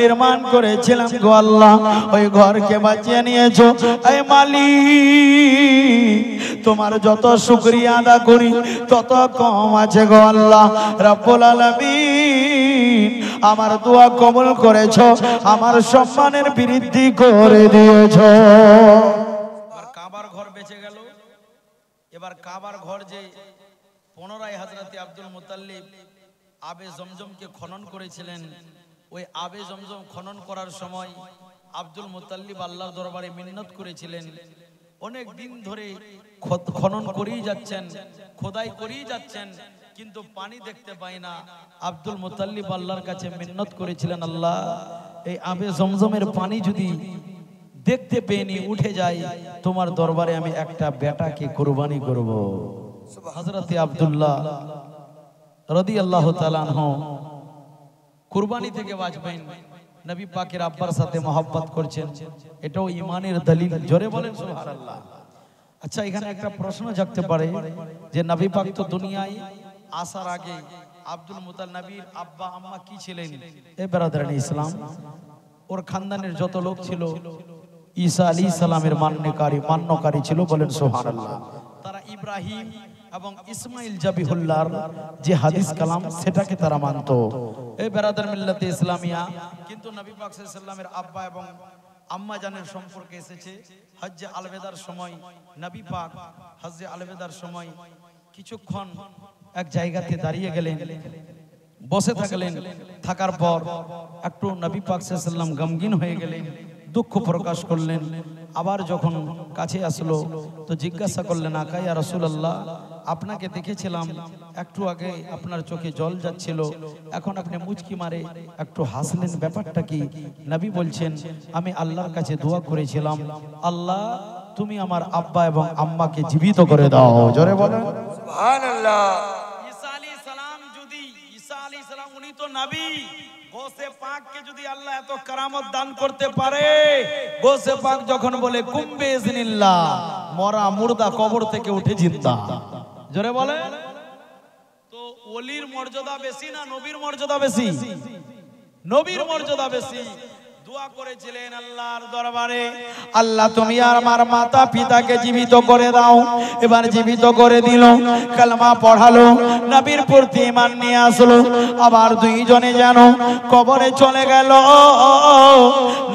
নির্মাণ করেছিলাম গো আল্লাহ, ওই ঘরকে বাঁচিয়ে নিয়েছো। এই মালিক, তোমার যত শুকরিয়া আদা করি তত কম আছে গো আল্লাহ। রব্বুল আলামিন, আমার দোয়া কবুল করেছো, আমার সম্মানের বৃদ্ধি করে দিয়েছো। কাবার ঘর বেঁচে গেল। এবার কাবার ঘর যে পুনরায় হযরত আব্দুল মুত্তালিব আবে জমজমকে খনন করেছিলেন, ওই আবে জমজম খনন করার সময় আব্দুল মুত্তালিব আল্লাহর দরবারে মিন্নত করেছিলেন। অনেক দিন ধরে খনন করেই যাচ্ছেন, খোদাই করেই যাচ্ছেন, কিন্তু পানি দেখতে পাই না। আব্দুল মুত্তালিব আল্লাহর কাছে মিন্নত করেছিলেন, আল্লাহ এই আবে জমজমের পানি যদি দেখতে পেয়ে উঠে যায়, তোমার দরবারে আমি একটা বেটাকে কুরবানি করব। হযরত আব্দুল্লাহ রাদিয়াল্লাহু তাআলা আনহু কুরবানি থেকে বাঁচবেন, নবী পাকের আব্বার সাথে মহব্বত করছেন, এটাও ঈমানের দলিল। জোরে বলেন সুবহানাল্লাহ। আচ্ছা, এখানে একটা প্রশ্ন জাগতে পারে যে নবী পাক তো দুনিয়ায় আসার আগে আব্দুল মুত্তালিব নবীর আব্বা আম্মা কি ছিলেন? এ ব্রাদারানি ইসলাম, ওর খানদানের যত লোক ছিল ঈসা আলাইহিস সালামের মান্যকারী ছিল। বলেন সুবহানাল্লাহ। তারা ইব্রাহিম এবং ইসমাইল জাবিহুল্লাহর যে হাদিস কালাম সেটাকে তারা মানতো। এই ব্রাদার মিল্লাতে ইসলামিয়া। কিন্তু নবী পাক সাল্লাল্লাহু আলাইহি ওয়াসাল্লামের আব্বা এবং আম্মা জানের সম্পর্কে এসেছে হজ্জে আলবেদার সময়। নবী পাক হজ্জে আলবেদার সময় কিছুক্ষণ এক জায়গাতে দাঁড়িয়ে গেলেন, বসে থাকলেন। থাকার পর একটু নবী পাক সাল্লাল্লাহু আলাইহি ওয়াসাল্লাম গমগিন হয়ে গেলেন, দুঃখ প্রকাশ করলেন। আবার যখন কাছে আসলো তো জিজ্ঞাসা করলেন, আকা ইয়া রাসূলুল্লাহ, আপনাকে দেখেছিলাম একটু আগে আপনার চোখে জল যাচ্ছিল, এখন আপনি মুচকি মারে একটু হাসলেন, ব্যাপারটা কি? নবী বলছেন, আমি আল্লাহর কাছে দোয়া করেছিলাম, আল্লাহ তুমি আমার আব্বা এবং আম্মাকে জীবিত করে দাও। জোরে বলেন সুবহানাল্লাহ। ঈসা আলাইহিস সালাম ঈসা আলাইহিস সালাম উনি তো নবী, গোসে পাককে যদি আল্লাহ এত কারামত দান করতে পারে, গোসে পাক যখন বলে কুম্বে ইজনিল্লাহ, মরা মুর্দা কবর থেকে উঠে জিন্দা। জোরে বলে। তো ওলির মর্যাদা বেশি না নবীর মর্যাদা বেশি? নবীর মর্যাদা বেশি। দোয়া করেছিলেন আল্লাহর দরবারে, আল্লাহ তুমি আমার মাতা পিতাকে জীবিত করে দাও। এবার জীবিত করে দিল, কালেমা পড়ালো, নবীর প্রতি ঈমান নিয়ে আসলো। আবার দুইজনে যেন কবরে চলে গেল।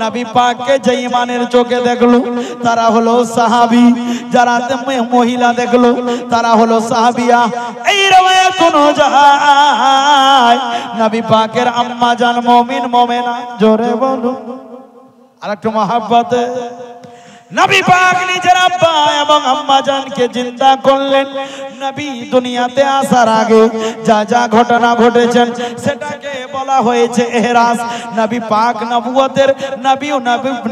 নবী পাককে যে ঈমানের চোখে দেখলো তারা হলো সাহাবী, যারা মহিলা দেখলো তারা হলো সাহাবিয়া। এই রওয়ায়াত অনুযায়ী নবী পাকের আম্মা জান মুমিন মুমিনা। জোরে বলো আর একটু মহব্বতে। নবী পাক নিজের আব্বা এবং আম্মা জানকে জিন্দা করলেন। নবী দুনিয়াতে আসার আগে যা যা ঘটনা ঘটেছেন সেটাকে বলা হয়েছে এহরাজ। নবী পাক নবুয়তের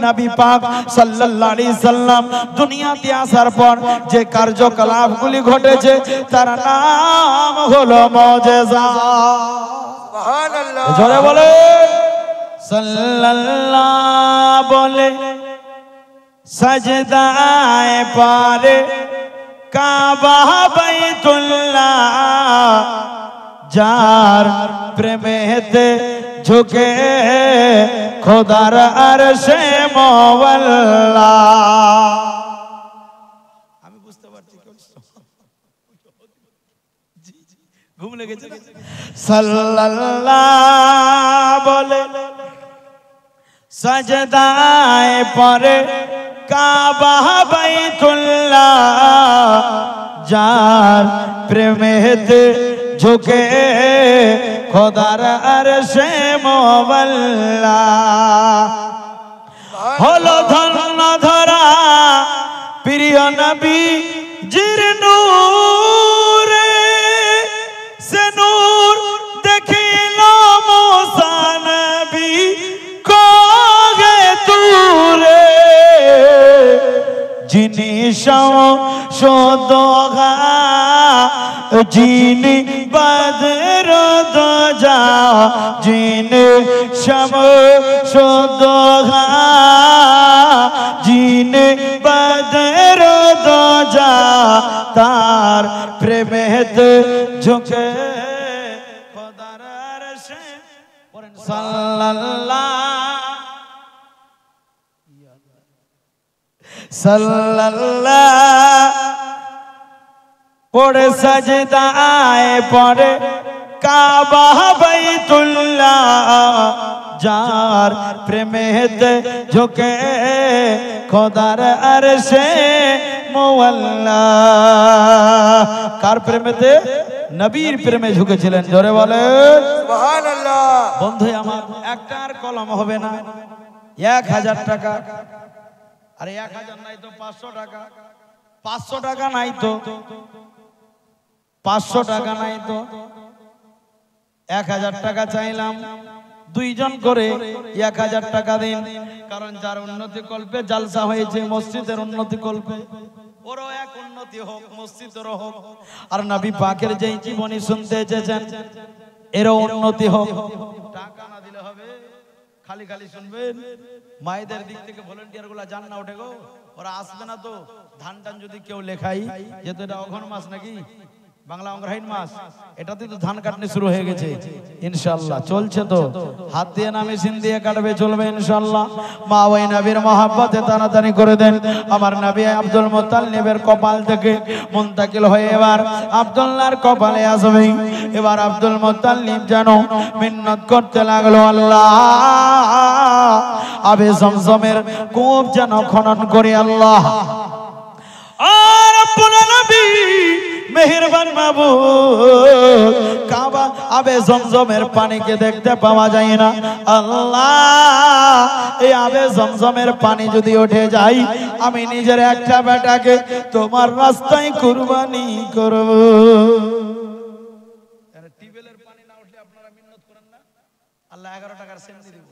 নবী পাক সাল্লাল্লাহু আলাইহি সাল্লাম দুনিয়াতে আসার পর যে কার্যকলাপগুলি ঘটেছে তার নাম হলো মুজিজা। সুবহানাল্লাহ। জোরে বলে সাল্লাল্লাহু বলে সজদায়ে পারে কাবা বাইতুল্লাহ যার প্রেমেতে ঝুঁকে খোদার আরশে মওলা। আমি বুঝতে পারছি ঘুম লেগেছে। সাল্লাল্লাহু বলে সজদায়ে পরে কাবা বাইতুল্লাহ যার প্রেমেতে ঝুঁকে খোদার আরশে মওলা। হলো ধন্য ধরা প্রিয় নবী জির নূরে, সে নূর দেখিল মুসা নবী কোগে তুরে। যিনি সংশোধক যিনি বদর দোজা, যিনি সংশোধক যিনি বদর দোজা, তার প্রেমেতে ঝুঁকে খোদার আরশে সাল্লাল্লাহু পড়ে সাজদায়ে পড়ে কাবা বাইতুল্লাহ যার প্রেমেতে ঝুঁকে খোদার আরশে মওলা। কার প্রেমেতে? নবীর প্রেমে ঝুঁকেছিলেন। জোরে বলে সুবহানাল্লাহ। বন্ধু আমার একটার কলম হবে না, 1000 টাকা। আরে 1000 নাই তো 500 টাকা, 500 টাকা নাই তো 500 টাকা নাই তো 1000 টাকা চাইলাম। দুইজন করে 1000 টাকা দিন, কারণ যার উন্নতি কল্পে জালসা হয়েছে মসজিদের উন্নতি কল্পে, ওরও এক উন্নতি হোক, মসজিদেরও হোক। আর নবী পাকের যেই জীবনী শুনতে এসেছেন এরও উন্নতি হোক। টাকা না দিলে হবে, খালি খালি শুনবেন। মায়েদের দিক থেকে ভলেন্টিয়ার গুলা জান না ওঠে গো, ওরা আসবে না তো। ধান টান যদি কেউ লেখাই যেহেতু এটা অঘন মাস নাকি বাংলা অগ্রহায়ণ মাস, এটাতে তো ধান কাটনি শুরু হয়ে গেছে ইনশাআল্লাহ, চলছে তো। হাত দিয়ে না মেশিন দিয়ে কাটবে, চলবে ইনশাআল্লাহ। মা ওই নবীর মহব্বতে তাড়াতাড়ি করে দেন। আমার নবী আব্দুল মুত্তালিবের কপাল থেকে মুনতাকিল হয়ে এবার আব্দুল্লাহর কপালে আসবে। এবার আব্দুল মুত্তালিব যেন মিন্নত করতে লাগলো, আল্লাহ আবে জমজমের কূপ যেন খনন করি আল্লাহ। আর রব্বুল নবী মেহেরবান মাবুদ, কাবা আবে জমজমের পানিকে দেখতে পাওয়া যায় না আল্লাহ। এই আবে জমজমের পানি যদি উঠে যায়, আমি নিজের একটা বেটাকে তোমার রাস্তায় কুরবানি করব। টিউবওয়েলের পানি না উঠলে আপনারা মিন্নত করেন না, আল্লাহ 11 টাকার সেন্ট দিব।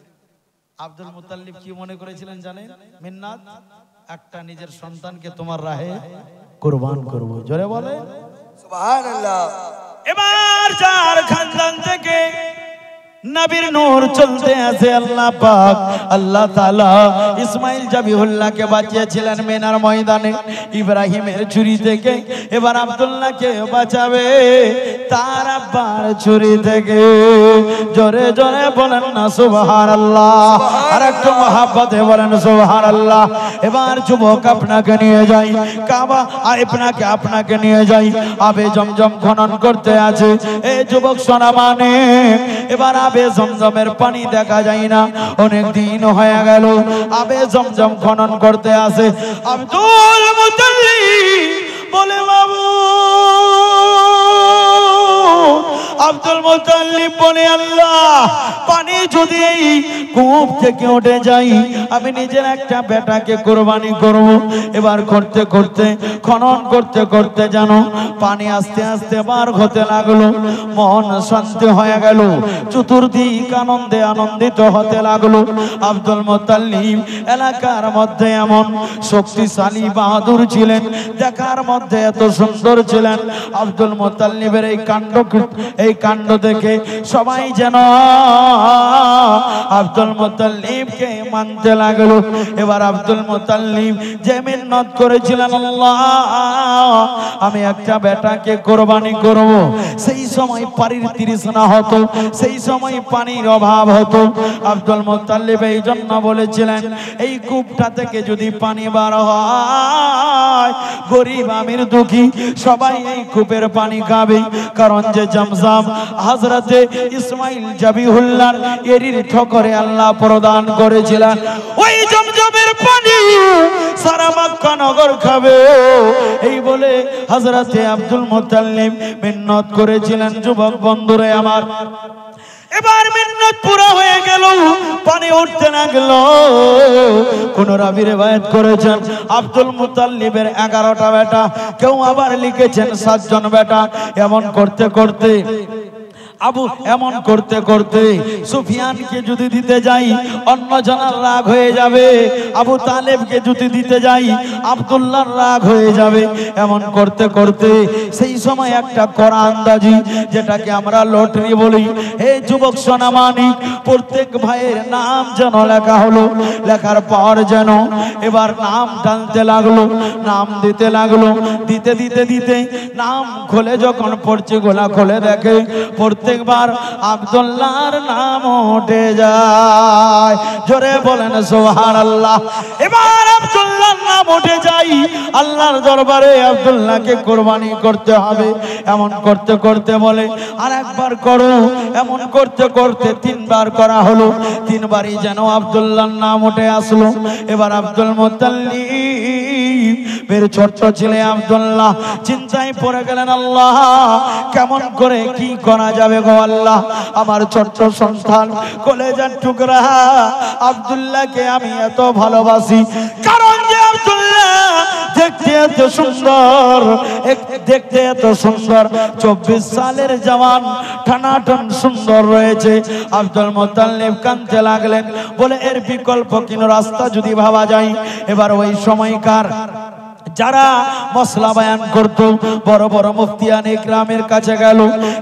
আব্দুল মুত্তালিব কি মনে করেছিলেন জানেন? মিন্নাত একটা নিজের সন্তানকে তোমার রাহে কুরবান করব। জোরে বলে সুবহানাল্লাহ। এবার যার খানদান থেকে নবীর নূর চলতে আছে, আল্লাহ পাক আল্লাহ তাআলা ইসমাইল জাবিহুল্লাহকে বাঁচিয়েছিলেন মিনার ময়দানে ইব্রাহিমের ছুরি থেকে। এবার আব্দুল্লাহকে বাঁচাবে তার আব্বার ছুরি থেকে। জোরে জোরে বলেন না সুবহানাল্লাহ, আর একটু মহব্বতে বলেন সুবহানাল্লাহ। এবার যুবক আপনাকে নিয়ে যাই কাবা, আপনাকে নিয়ে যাই আবে জমজম খনন করতে আছে। এই যুবক সোনা মানে এবার আবে জমজমের পানি দেখা যায় না, অনেক দিন হয়ে গেল। আবে জমজম খনন করতে আসে আব্দুল মুত্তালিব বলে বাবু, আব্দুল মুত্তালিব বলে আল্লাহ পানি যদি এই কূপ থেকে উঠে যাই, আমি নিজের একটা বেটাকে কোরবানি করব। এবার করতে করতে খনন করতে করতে যেন পানি আস্তে আস্তে বার হতে লাগলো, মন শান্তি হয়ে গেল, চতুর্দিক আনন্দে আনন্দিত হতে লাগলো। আব্দুল মুত্তালিব এলাকার মধ্যে এমন শক্তিশালী বাহাদুর ছিলেন, দেখার মধ্যে এত সুন্দর ছিলেন। আব্দুল মুত্তালিবের এই কাণ্ড দেখে সবাই যেন আব্দুল মুত্তালিবকে মানতে লাগলো। এবার আব্দুল মুত্তালিব যে মিন্নত করেছিলেন, আল্লাহ আমি একটা বেটাকে কোরবানি করব, সেই সময় পানির তৃষ্ণা হতো, সেই সময় পানির অভাব হতো। আব্দুল মুত্তালিব এই জন্য বলেছিলেন, এই কূপটা থেকে যদি পানি বার হয়, গরিব আমির দুঃখী সবাই এই কূপের পানি খাবে। কারণ যে জমজম হযরতে ইসমাইল জাবিহুল্লাহর এরির ঠোকরে আল্লাহ প্রদান করেছিলেন, ওই জমজমের পানি সারা মক্কা নগর খাবে। এই বলে হযরতে আব্দুল মুত্তালিব মিন্নত করেছিলেন। যুবক বন্ধুরা আমার, এবার মিন্নত পুরো হয়ে গেল, পানি উঠতে লাগলো। কোন রাবী রিওয়ায়াত করেছেন আব্দুল মুত্তালিবের 11টা বেটা, কেউ আবার লিখেছেন 7 জন বেটা। এমন করতে করতে সুফিয়ানকে যদি দিতে যাই অন্য জনের রাগ হয়ে যাবে, আবু তালেবকে যদি দিতে যাই আব্দুল্লাহর রাগ হয়ে যাবে। এমন করতে করতে সেই সময় একটা কোরআনদাজি, যেটাকে আমরা লটারি বলি, এই যুবক সোনামানিক প্রত্যেক ভাইয়ের নাম যেন লেখা হলো। লেখার পর যেন এবার নাম টানতে লাগলো, নাম দিতে লাগলো। দিতে দিতে দিতে নাম খুলে যখন পড়ছে, গোলা খুলে দেখে প্রত্যেকবার আব্দুল্লাহর নাম উঠে যায়। জোরে বলেন সুবহানাল্লাহ। এবার আব্দুল্লাহর নাম উঠে যায়। আল্লাহর দরবারে আব্দুল্লাহকে কোরবানি করতে হবে। এমন করতে করতে বলে আর একবার করো। এমন করতে করতে 3 বার করা হলো। 3 বারই যেন আব্দুল্লাহর নাম উঠে আসলো। এবার আব্দুল মুত্তালিবের ছোট্ট ছেলে আব্দুল্লাহ চিন্তায় পড়ে গেলেন, আল্লাহ কেমন করে কি করা যাবে গো আল্লাহ, আমার ছোট্ট সন্তান কলেজার টুকরা আব্দুল্লাহকে আমি এত ভালোবাসি। কারণ যে আব্দুল্লাহ দেখতে এত সুন্দর, 24 সালের জওয়ান, টানাটান সুন্দর রয়েছে। আব্দুল মুত্তালিব কাঁদতে লাগলেন, বলে এর বিকল্প কোনো রাস্তা যদি ভাবা যায়। এবার ওই সময়কার যারা মশলা বয়ান করতো, বড় বড় মুফতিয়ান ইকরামের কাছে গেল।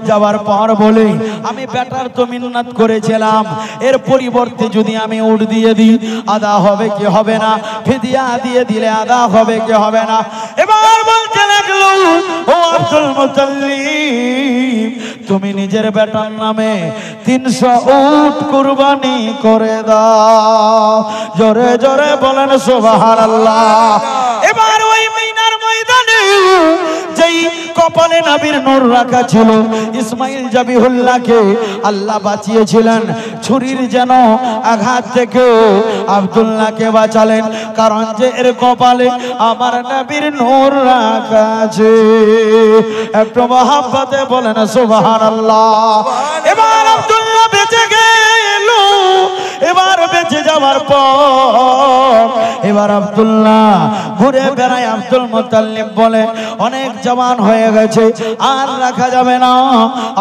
যাওয়ার পর বলে, আমি বেটার তো মিন্নাত করেছিলাম, এর পরিবর্তে যদি আমি উট দিয়ে দিই আদা হবে কি হবে না, ফিদিয়া দিয়ে দিলে আদা হবে কি হবে না। এবার বলতে লাগলো, ও আব্দুল মুত্তালিব, তুমি নিজের বেটার নামে 300 উট কুরবানি করে দাও। জোরে জোরে বলেন সুবহানাল্লাহ। এবার ওই মিনার ময়দানে যেই কপালে নবীর নূর রাখা ছিল, ইসমাইল জাবিহুল্লাহকে আল্লাহ বাঁচিয়েছিলেন ছুরির যেন আঘাত থেকে, আব্দুল্লাহকে বাঁচালেন। কারণ যে এর কপালে আমার নবীর নূর রাখা আছে। একটু মহব্বতে বলেন সুবহানাল্লাহ। এবার আব্দুল্লাহ বেঁচে গেল। এবার বেঁচে যাওয়ার পর এবার আব্দুল্লাহ ঘুরে বেড়ায়। আব্দুল মুত্তালিব বলে, অনেক জওয়ান হয়ে গেছে, আর রাখা যাবে না।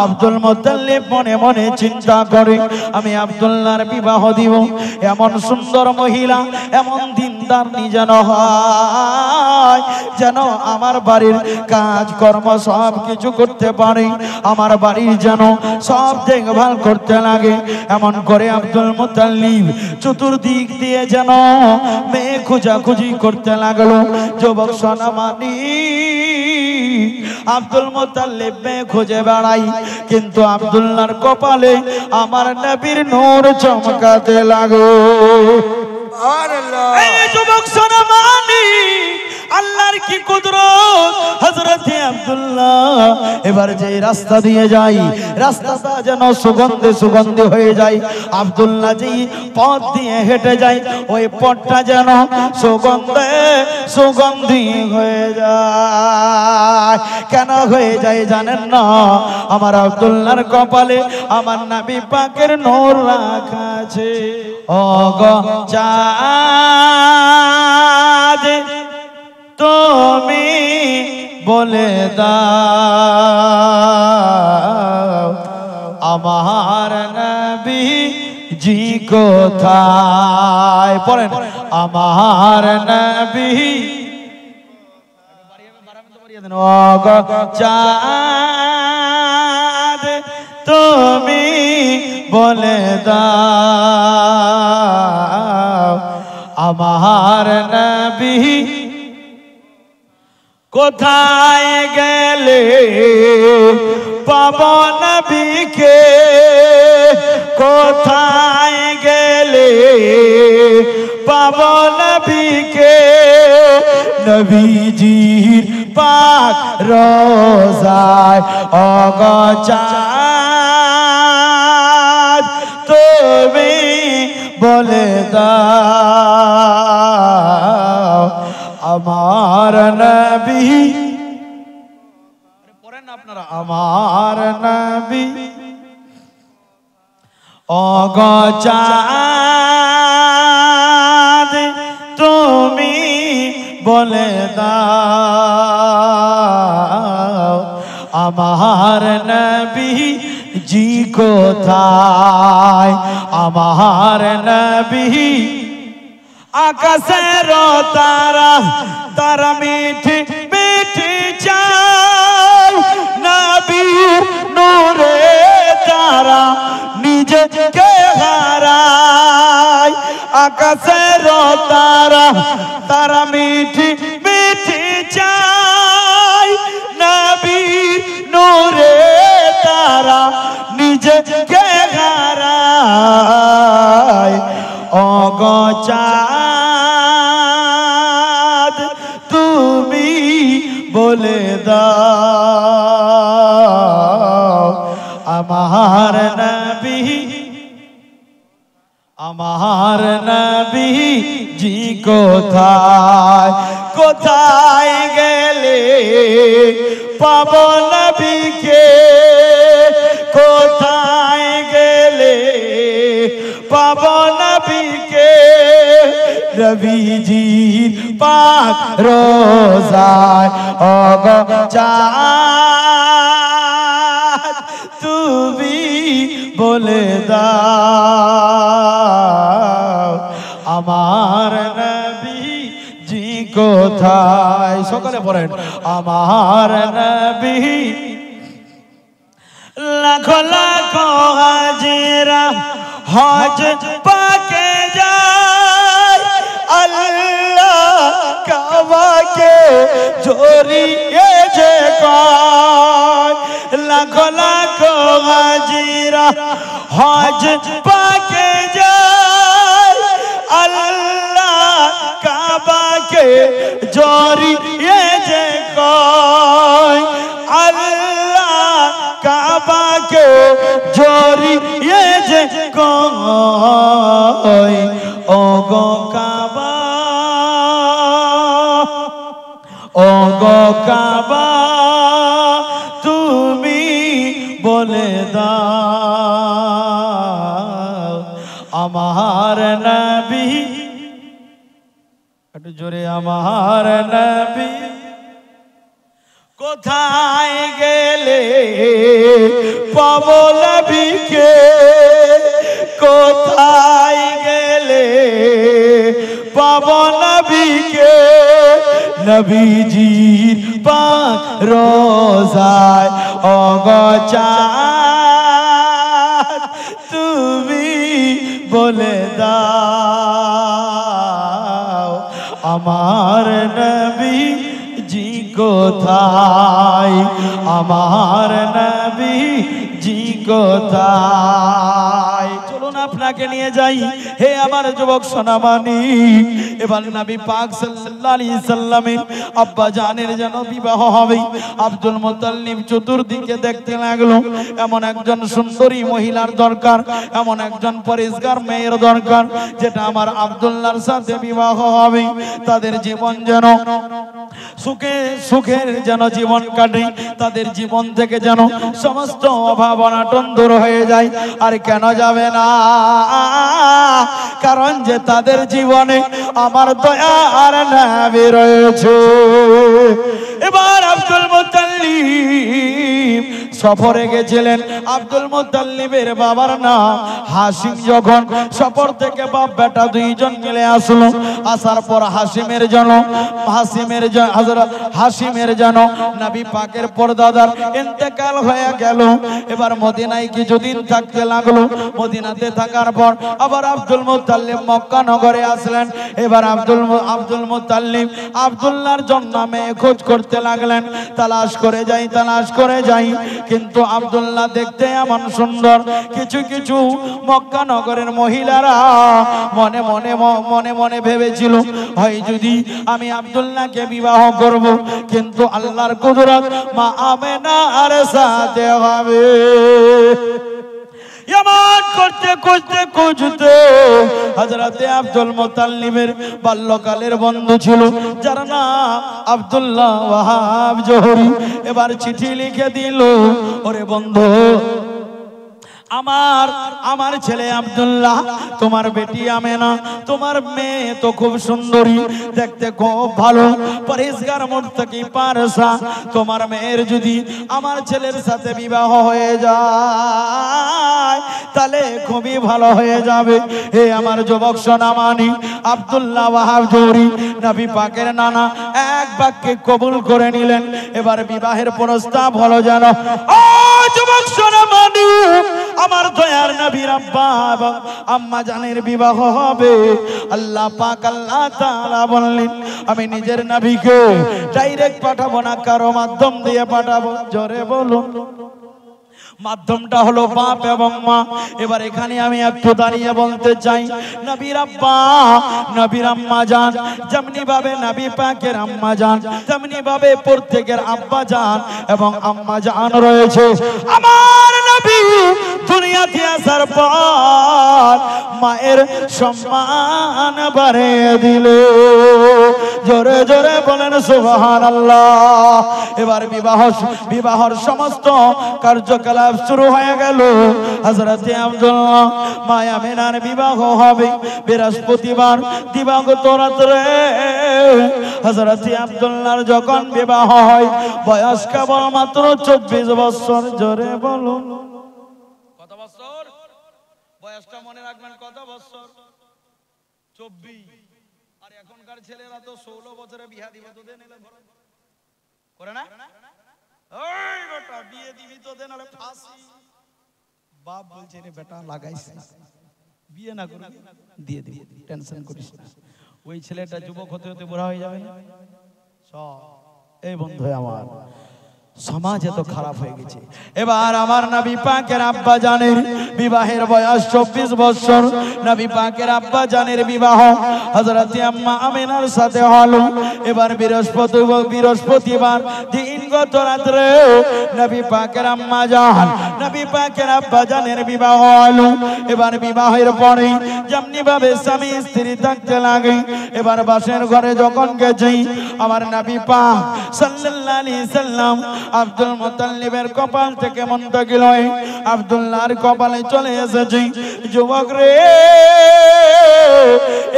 আব্দুল মুত্তালিব মনে মনে চিন্তা করে, আমি আব্দুল্লাহর বিবাহ দিব, এমন সুন্দর মহিলা, এমন দিনদার যেন হয়, যেন আমার বাড়ির কাজ কর্ম সব কিছু করতে পারে, আমার বাড়ির যেন সব দেখভাল করতে লাগে। এমন করে আব্দুল মুত্তালিব চতুর্দিক দিয়ে যেন মেয়ে খোঁজাখুঁজি করতে লাগলো। যুবক সোনামানি আব্দুল মুত্তালিব মেয়ে খুঁজে বেড়াই, কিন্তু আব্দুল্লাহর কপালে আমার নবীর নূর চমকাতে লাগলো। সুবহানাল্লাহ। এই যুবক সোনামানি আল্লাহর কি কুদরত। হযরতে আব্দুল্লাহ এবার যে রাস্তা দিয়ে যায়, রাস্তাটা যেন সুগন্ধে সুগন্ধি হয়ে যায়। আব্দুল্লাহ যেই পথ দিয়ে হেঁটে যায়, ওই পথটা যেন সুগন্ধে সুগন্ধি হয়ে যায়। কেন হয়ে যায় জানেন না? আমার আব্দুল্লাহর কপালে আমার নবী পাকের নূর রাখা আছে। ও গো চাঁদ তুমি বলে দাও আমার নবী জি কোথায়? পড়েন, আমার নবী। ও গো চাঁদ তুমি বলে দাও আমার নবী কোথায় গেলে পাবো নবীকে? কোথায় গেলে পাবো নবীকে? নবীজির পাক রোজায় ও গো চাঁদ তুমি বলে দাও আমার নবী। পড়েন না আপনারা, আমার নবী। ও গো চাঁদ তুমি বলে দাও আমার নবী জি কোথায়? আমার নবী আকাশের তারা, তারা মিঠি মিঠি চায় নবীর নূরে তারা নিজেকে হারায়। আকাশের তারা, তারা মিঠি মিঠি চায় নবীর নূরে তারা নিজেকে হারায়। ও গো চাঁদ তুমি বলে দাও আমার নবী, আমার নবী জি কোথায়? কোথায় গেলে পাবো নবীকে? কোথায় গেলে পাবো নবীকে? নবীজির পাক রোজায় ও গো চাঁদ তুমি বলে দাও আমার নবী জি কোথায়? সকলে পড়েন, আমার নবী। লাখো লাখো হাজিরা হজ পাকে যায় আল্লাহ কাবাকে জড়িয়ে যে কয়। লাখো লাখো হাজিরা হজ পাকে যায় আল্লাহ কাবাকে জড়িয়ে যে কয়। আল্লাহ কাবাকে জড়িয়ে যে কয়। ও গো কাবা, ও গো কাবা তুমি বলে দাও আমার নবী। একটু জোরে, আমার নবী কোথায় গেলে পাবো নবীকে? কোথায় গেলে পাবো নবীকে? নবীজির পাক রোজায় ও গো চাঁদ তুমি বলে দাও আমার নবী জি কোথায়? আমার নবী জি কোথায়? চলুন আপনাকে নিয়ে যাই হে আমার যুবক সোনামানি। এবার নবী পাক সাল্লাল্লাহু আলাইহি সাল্লামের আব্বা জানের যেন বিবাহ হবে। আব্দুল মুত্তালিব চতুর্দিকে দেখতে লাগলো, এমন একজন সুন্দরী মহিলার দরকার, এমন একজন পরিষ্কার মেয়ের দরকার যেটা আমার আব্দুল্লাহর সাথে বিবাহ হবে। তাদের জীবন যেন সুখের যেন জীবন কাটে, তাদের জীবন থেকে যেন সমস্ত অভাব অনাটন দূর হয়ে যায়। আর কেন যাবে না? কারণ যে তাদের জীবনে আমার দয়ার নবী রয়েছে। এবার আব্দুল মুত্তালিব সফরে গেছিলেন। আব্দুল মুত্তালিবের বাবার নাম হাশিম। যখন সফর থেকে বাপ বেটা দুইজন মিলে আসলো, আসার পর হাশিমের যেন নবী পাকের পরদাদার ইন্তেকাল হয়ে গেল। এবার মদিনায় কিছুদিন থাকতে লাগলো। মদিনাতে থাকার পর আবার আব্দুল মুত্তালিব মক্কা নগরে আসলেন। এবার আব্দুল মুত্তালিব আব্দুল্লাহর জন্য মেয়ে খোঁজ করতে লাগলেন। তালাশ করে যাই কিন্তু আব্দুল্লাহ দেখতে এমন সুন্দর, কিছু মক্কা নগরের মহিলারা মনে মনে ভেবেছিল হয় যদি আমি আব্দুল্লাহকে বিবাহ করব, কিন্তু আল্লাহর কুদরত মা আমেনার সাথে হবে। এমন খুঁজতে হযরতে আব্দুল মুত্তালিবের বাল্যকালের বন্ধু ছিল যার নাম আব্দুল্লাহ ওয়াহাব জোহরি। এবার চিঠি লিখে দিল, ওরে বন্ধু আমার ছেলে আব্দুল্লাহ, তোমার বেটি আমেনা, তোমার মেয়ে তো খুব সুন্দরী, দেখতে খুব ভালো, পরিষ্কার মুত্তাকি পারসা। তোমার মেয়ের যদি আমার ছেলের সাথে বিবাহ হয়ে যায় তাহলে খুবই ভালো হয়ে যাবে। হে আমার যুবক সোনামানি, আব্দুল্লাহ ওয়াহাব জোহরি নবী পাকের নানা এক বাক্যে কবুল করে নিলেন। এবার বিবাহের প্রস্তাব হলো যেন ও যুবক সোনামানি, আমার দয়ার নবীর আব্বা এবং আম্মা জানের বিবাহ হবে। আল্লাহ পাক আল্লাহ তাআলা বললেন আমি নিজের নবীকে ডাইরেক্ট পাঠাবো না, কারো মাধ্যম দিয়ে পাঠাবো। জোরে বলুন। মাধ্যমটা হলো বাপ এবং মা। এবার এখানে আমি একটু দাঁড়িয়ে বলতে চাই, নবীর আব্বা নবীর আম্মা জান যেমনি ভাবে নবী পাকের আম্মা জান, তেমনি ভাবে প্রত্যেকের আব্বা জান এবং আম্মা জান রয়েছে। আমার নবী দুনিয়াতে আসার পর মায়ের সম্মান বাড়িয়ে দিলে। জোরে জোরে বলেন সুবহানাল্লাহ। এবার বিবাহর সমস্ত কার্যকলাপ শুরু হয়ে গেল। হযরতে আব্দুল্লাহ মা আমেনার বিবাহ হবে বৃহস্পতিবার দিবাগত রাতে। হযরতে আব্দুল্লাহর যখন বিবাহ হয় বয়স কেবল মাত্র 24 বছর। জোরে বলুন কত বছর? বয়সটা মনে রাখবেন, কত বছর? 24। আর এখনকার ছেলেরা তো 16 বছরে বিয়ে দিবে, তো দেন এলা করে না? ওই বেটা বিয়ে দিবি তো দেন, আরে ফাঁসি। বাপ বলছে রে বেটা লাগাইস না, বিয়ে না করে দিয়ে দিবি, টেনশন করিস না। ওই ছেলেটা যুবক হতে হতে বুড়া হয়ে যাবে না সব। এই বন্ধু আমার সমাজ এত খারাপ হয়ে গেছে। এবার আমার নবী পাকের আব্বা জানের বিবাহের বয়স 24 বছর। নবী পাকের আব্বা জানের বিবাহ হযরতে আম্মা আমেনার সাথে হলো। এবার বৃহস্পতিবার দিনগত রাতে নবী পাকের আম্মা জান নবী পাকের আব্বা জানের বিবাহ হলো। এবার বিবাহের পরে যেমনি ভাবে স্বামী স্ত্রী থাকতে লাগে, এবার বাসের ঘরে যখন গেছে আমার নবী পাক সাল্লাল্লাহু আলাইহি সাল্লাম আব্দুল মুত্তালিবের কপাল থেকে মুন্তাকিল হয়ে আব্দুল্লাহর কপালে চলে এসেছে। যুবক রে,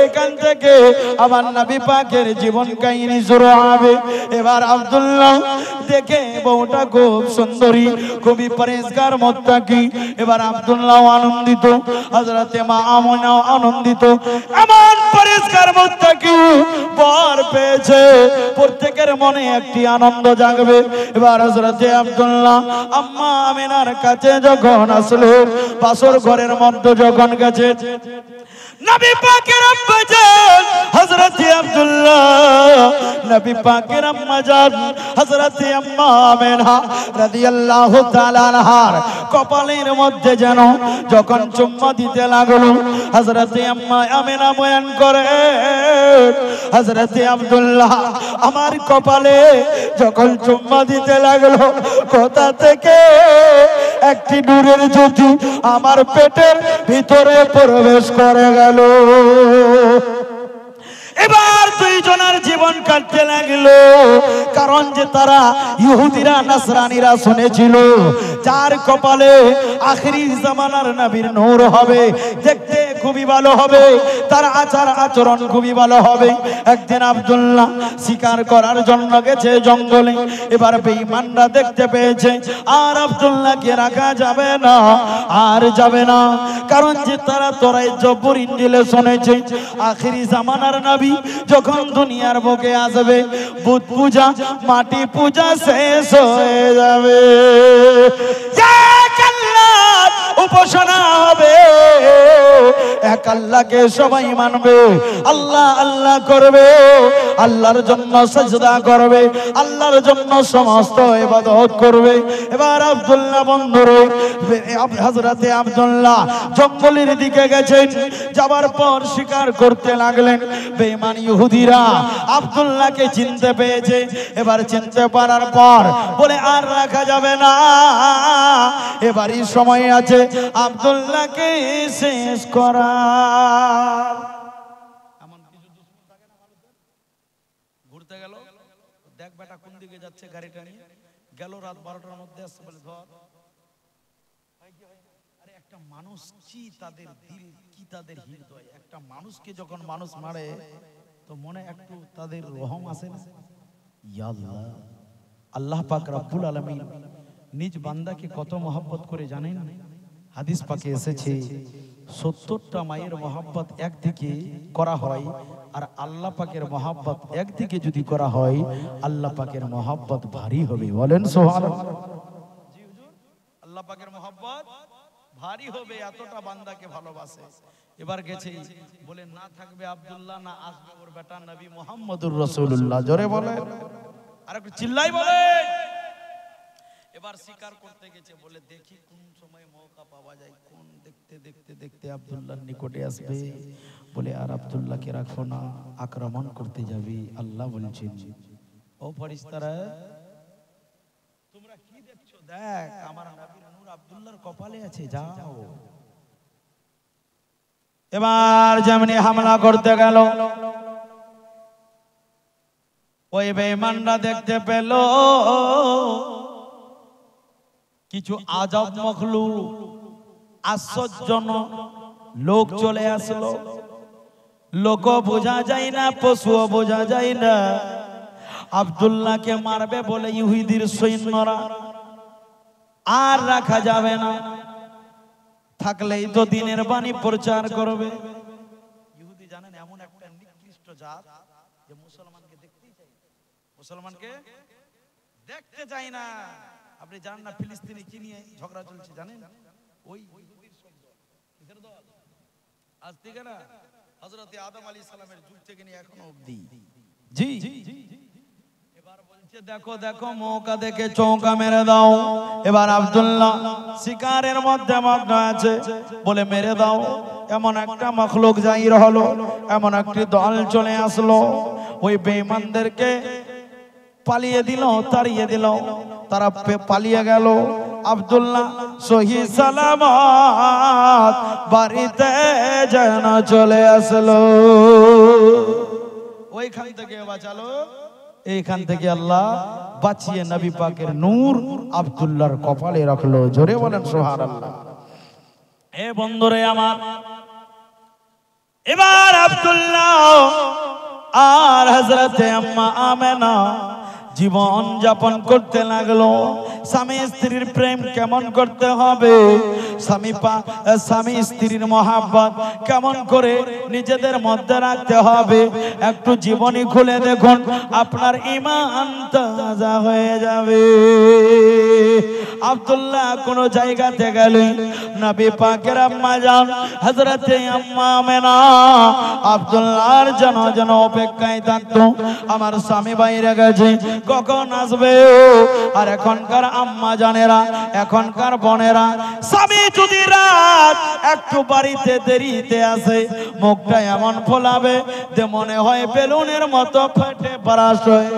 এখান থেকে আমার নবী পাকের জীবন কাহিনী শুরু হবে। এবার আব্দুল্লাহ দেখে বউটা খুব সুন্দরী, খুবই পরিষ্কার মুত্তাকি। এবার আব্দুল্লাহ আনন্দিত, হযরতে মা আমেনাও আনন্দিত। এমন পরিষ্কার মুত্তাকি বর পেয়েছে, প্রত্যেকের মনে একটি আনন্দ জাগবে। এবার হযরতে আব্দুল্লাহ আম্মা আমেনার কাছে যখন আসলো, বাসর ঘরের মধ্যে যখন গেছে, নবী পাকের আব্বা জান হযরত আব্দুল্লাহ, নবী পাকের আম্মা জান হযরত আম্মা আমেনা রাদিয়াল্লাহু তাআলা আনহার কপালের মধ্যে যেন যখন চুম্মা দিতে লাগলো, হযরত আম্মা আমেনা বয়ান করে, হযরত আব্দুল্লাহ আমার কপালে যখন চুম্মা দিতে লাগলো, কোথা থেকে একটি নূরের জ্যোতি আমার পেটের ভিতরে প্রবেশ করে গেল। এবার দুইজনের জীবন কাটতে লাগলো, কারণ যে তারা ইহুদিরা নাসরানীরা শুনেছিল যার কপালে আখিরি জামানার নবীর নূর হবে, দেখতে খুবই ভালো হবে, তার আচার আচরণ খুবই ভালো হবে। একদিন আব্দুল্লাহ শিকার করার জন্য গেছে জঙ্গলে, এবার বেঈমানরা দেখতে পেয়েছে আর আব্দুল্লাহকে রাখা যাবে না, আর যাবে না, কারণ যে তারা তোরাই জব্বর ইঞ্জিলে শুনেছে আখিরি জামানার নবী যখন দুনিয়ার বুকে আসবে বুত পূজা মাটি পূজা শেষ হয়ে যাবে, এক আল্লাহর উপাসনা হবে, এক আল্লাহকে সবাই মানবে, আল্লাহ আল্লাহ করবে, আল্লাহর জন্য সিজদা করবে, আল্লাহর জন্য সমস্ত ইবাদত করবে। এবার আব্দুল্লাহ বন্ধুরে হযরতে আব্দুল্লাহ জঙ্গলের দিকে গেছেন, যাবার পর শিকার করতে লাগলেন। বেঈমান ইহুদিরা আব্দুল্লাহকে চিনতে পেয়েছে, এবার চিনতে পারার পর বলে আর রাখা যাবে না, এবারই সময় আছে আব্দুল্লাহকে শেষ করা। ঘুরতে গেল, দেখ বেটা কোন দিকে যাচ্ছে গাড়িটা নিয়ে, গেল রাত 12টার মধ্যে আসছে, বলে ধর। আরে একটা মানুষ কি তাদের দিল, কি তাদের হৃদয়, একটা মানুষকে যখন মানুষ মারে তো মনে একটু তাদের রহম আসে না? ইয়া আল্লাহ, আল্লাহ পাক রব্বুল আলামিন নিজ বান্দাকে কত মহব্বত করে জানেন? হাদিস পাকে এসেছে 70টা মায়ের মহব্বত একদিকে করা হয়, আর আল্লাহ পাকের মহব্বত একদিকে যদি করা হয় আল্লাহ পাকের মহব্বত ভারী হবে। বলেন সুবহানাল্লাহ। জি হুজুর, আল্লাহ পাকের মহব্বত ভারী হবে, এতটা বান্দাকে ভালোবাসে। এবার গেছে বলে না থাকবে আব্দুল্লাহ, না আসবে ওর বেটা নবী মুহাম্মদুর রাসূলুল্লাহ। জোরে বলে, আর একটু চিল্লাই বলে। এবার শিকার করতে গেছে, বলে দেখি কোন সময় মৌকা পাওয়া যায়, কোন দেখতে দেখতে দেখতে আব্দুল্লাহর নিকটে আসবে, বলে আর আব্দুল্লাহকে রাখো না, আক্রমণ করতে যাবে। আল্লাহ বলছেন, ও ফেরেশতারা তোমরা কি দেখছো? দেখ আমার নবীর নূর আব্দুল্লাহর কপালে আছে, যাও। এবার যেমনি হামলা করতে গেল, ওই বেঈমানরা দেখতে পেল কিছু আজব মখলুক, আশ্চর্যজনক লোক চলে আসলো। লোক বোঝা যায় না, পশুও বোঝা যায় না। আব্দুল্লাহকে মারবে বলে ইহুদির সৈন্যরা, আর রাখা যাবে না, থাকলেই তো দিনের বাণী প্রচার করবে। ইহুদি জানেন এমন একটা নিকৃষ্ট জাত যে মুসলমানকে দেখতেই চায়, মুসলমানকে দেখতে চায় না। আপনি জানেন না ফিলিস্তিনে কি নিয়ে ঝগড়া চলছে জানেন? ওই ইহুদির শব্দ কিসের দল? আজ থেকে না হযরত আদম আলাইহিস সালামের যুগ থেকে নিয়ে এখনো অবধি। জি এবার বলছে দেখো দেখো মৌকা দেখে চৌকা মেরে দাও। এবার আব্দুল্লাহ শিকারের মধ্যে মগ্ন আছে, বলে মেরে দাও। এমন একটা মখলুক জাহির হলো, এমন একটি দল চলে আসলো, ওই বেঈমানদেরকে পালিয়ে দিল, তাড়িয়ে দিল। তারা পালিয়ে গেল। আব্দুল্লাহ সহি সালামত বাড়িতে যেন চলে আসলো। ওইখান থেকে বাঁচালো, এইখান থেকে আল্লাহ বাঁচিয়ে নবী পাকের নূর আব্দুল্লাহর কপালে রাখলো। জোরে বলেন সুবহানাল্লাহ। এ বন্ধুরে আমার, এবার আব্দুল্লাহ আর হযরতে আম্মা আমেনা জীবন যাপন করতে লাগলো। স্বামী স্ত্রীর প্রেম কেমন করতে হবে, স্বামী স্ত্রীর মহাব্বত কেমন করে নিজেদের মধ্যে রাখতে হবে, একটু জীবনী খুলে দেখুন, আপনার ঈমান তাজা হয়ে যাবে। আব্দুল্লাহ কোন জায়গাতে গেলে নবী পাকের আম্মা জান হযরতে আম্মা আমেনা আব্দুল্লাহর জন্য অপেক্ষায় থাকতো, আমার স্বামী বাইরে গেছে কখন আসবে। আর এখনকার আম্মা জানেরা, এখনকার বোনেরা, স্বামী যদি রাত একটু বাড়িতে দেরিতে আসে, মুখটা এমন ফোলাবে যে মনে হয় বেলুনের মতো ফেটে পড়াশ হয়।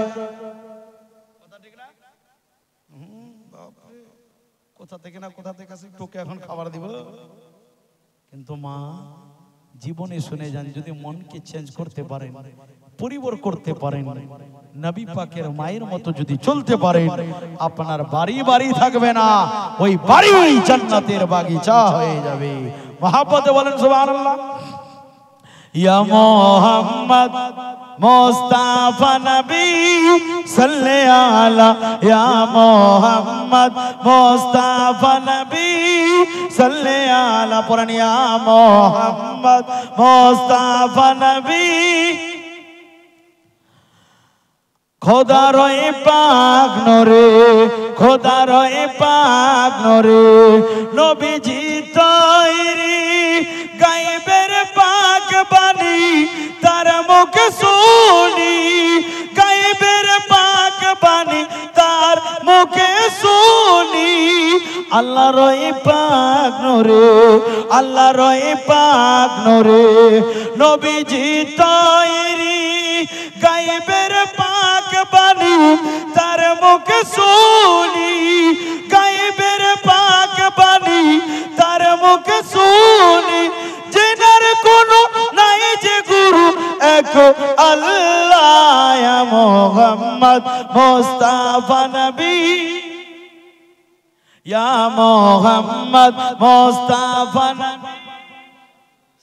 কোথা থেকে না কোথা থেকে আসে তোকে এখন খাবার দিব। কিন্তু মা জীবনে শুনে যান, যদি মনকে চেঞ্জ করতে পারেন, পরিবর্তন করতে পারেন, নবী পাকের মায়ের মতো যদি চলতে পারেন, আপনার বাড়ি বাড়ি থাকবে না, ওই বাড়ি জান্নাতের বাগিচা হয়ে যাবে। মহব্বতে বলেন সুবহানাল্লাহ। ইয়া মুহাম্মদ মুস্তাফা নবী সাল্লাল্লাহু আলা, ইয়া মুহাম্মদ মুস্তাফা নবী সাল্লাল্লাহু আলা, পড়েন ইয়া মুহাম্মদ মুস্তাফা নবী। খোদার পাক নূরে, খোদার পাক নূরে, নবীজি তৈরি গায়বের পাক বাণী, তার মুখ শুনি গায়বের পাক বাণী, তার মুখে শুনি। আল্লাহর পাক নূরে, আল্লাহর পাক নূরে, নবীজি তৈরি গায়বের পাক বাণী, তার মুখ শুনি গায়বের পাক বাণী, তার মুখ শুনি। জেনার কোনো নাই যে গুরু, এক আল্লাহ, ইয়া মুহাম্মদ মুস্তাফা নবী, ইয়া মুহাম্মদ মুস্তাফা নবী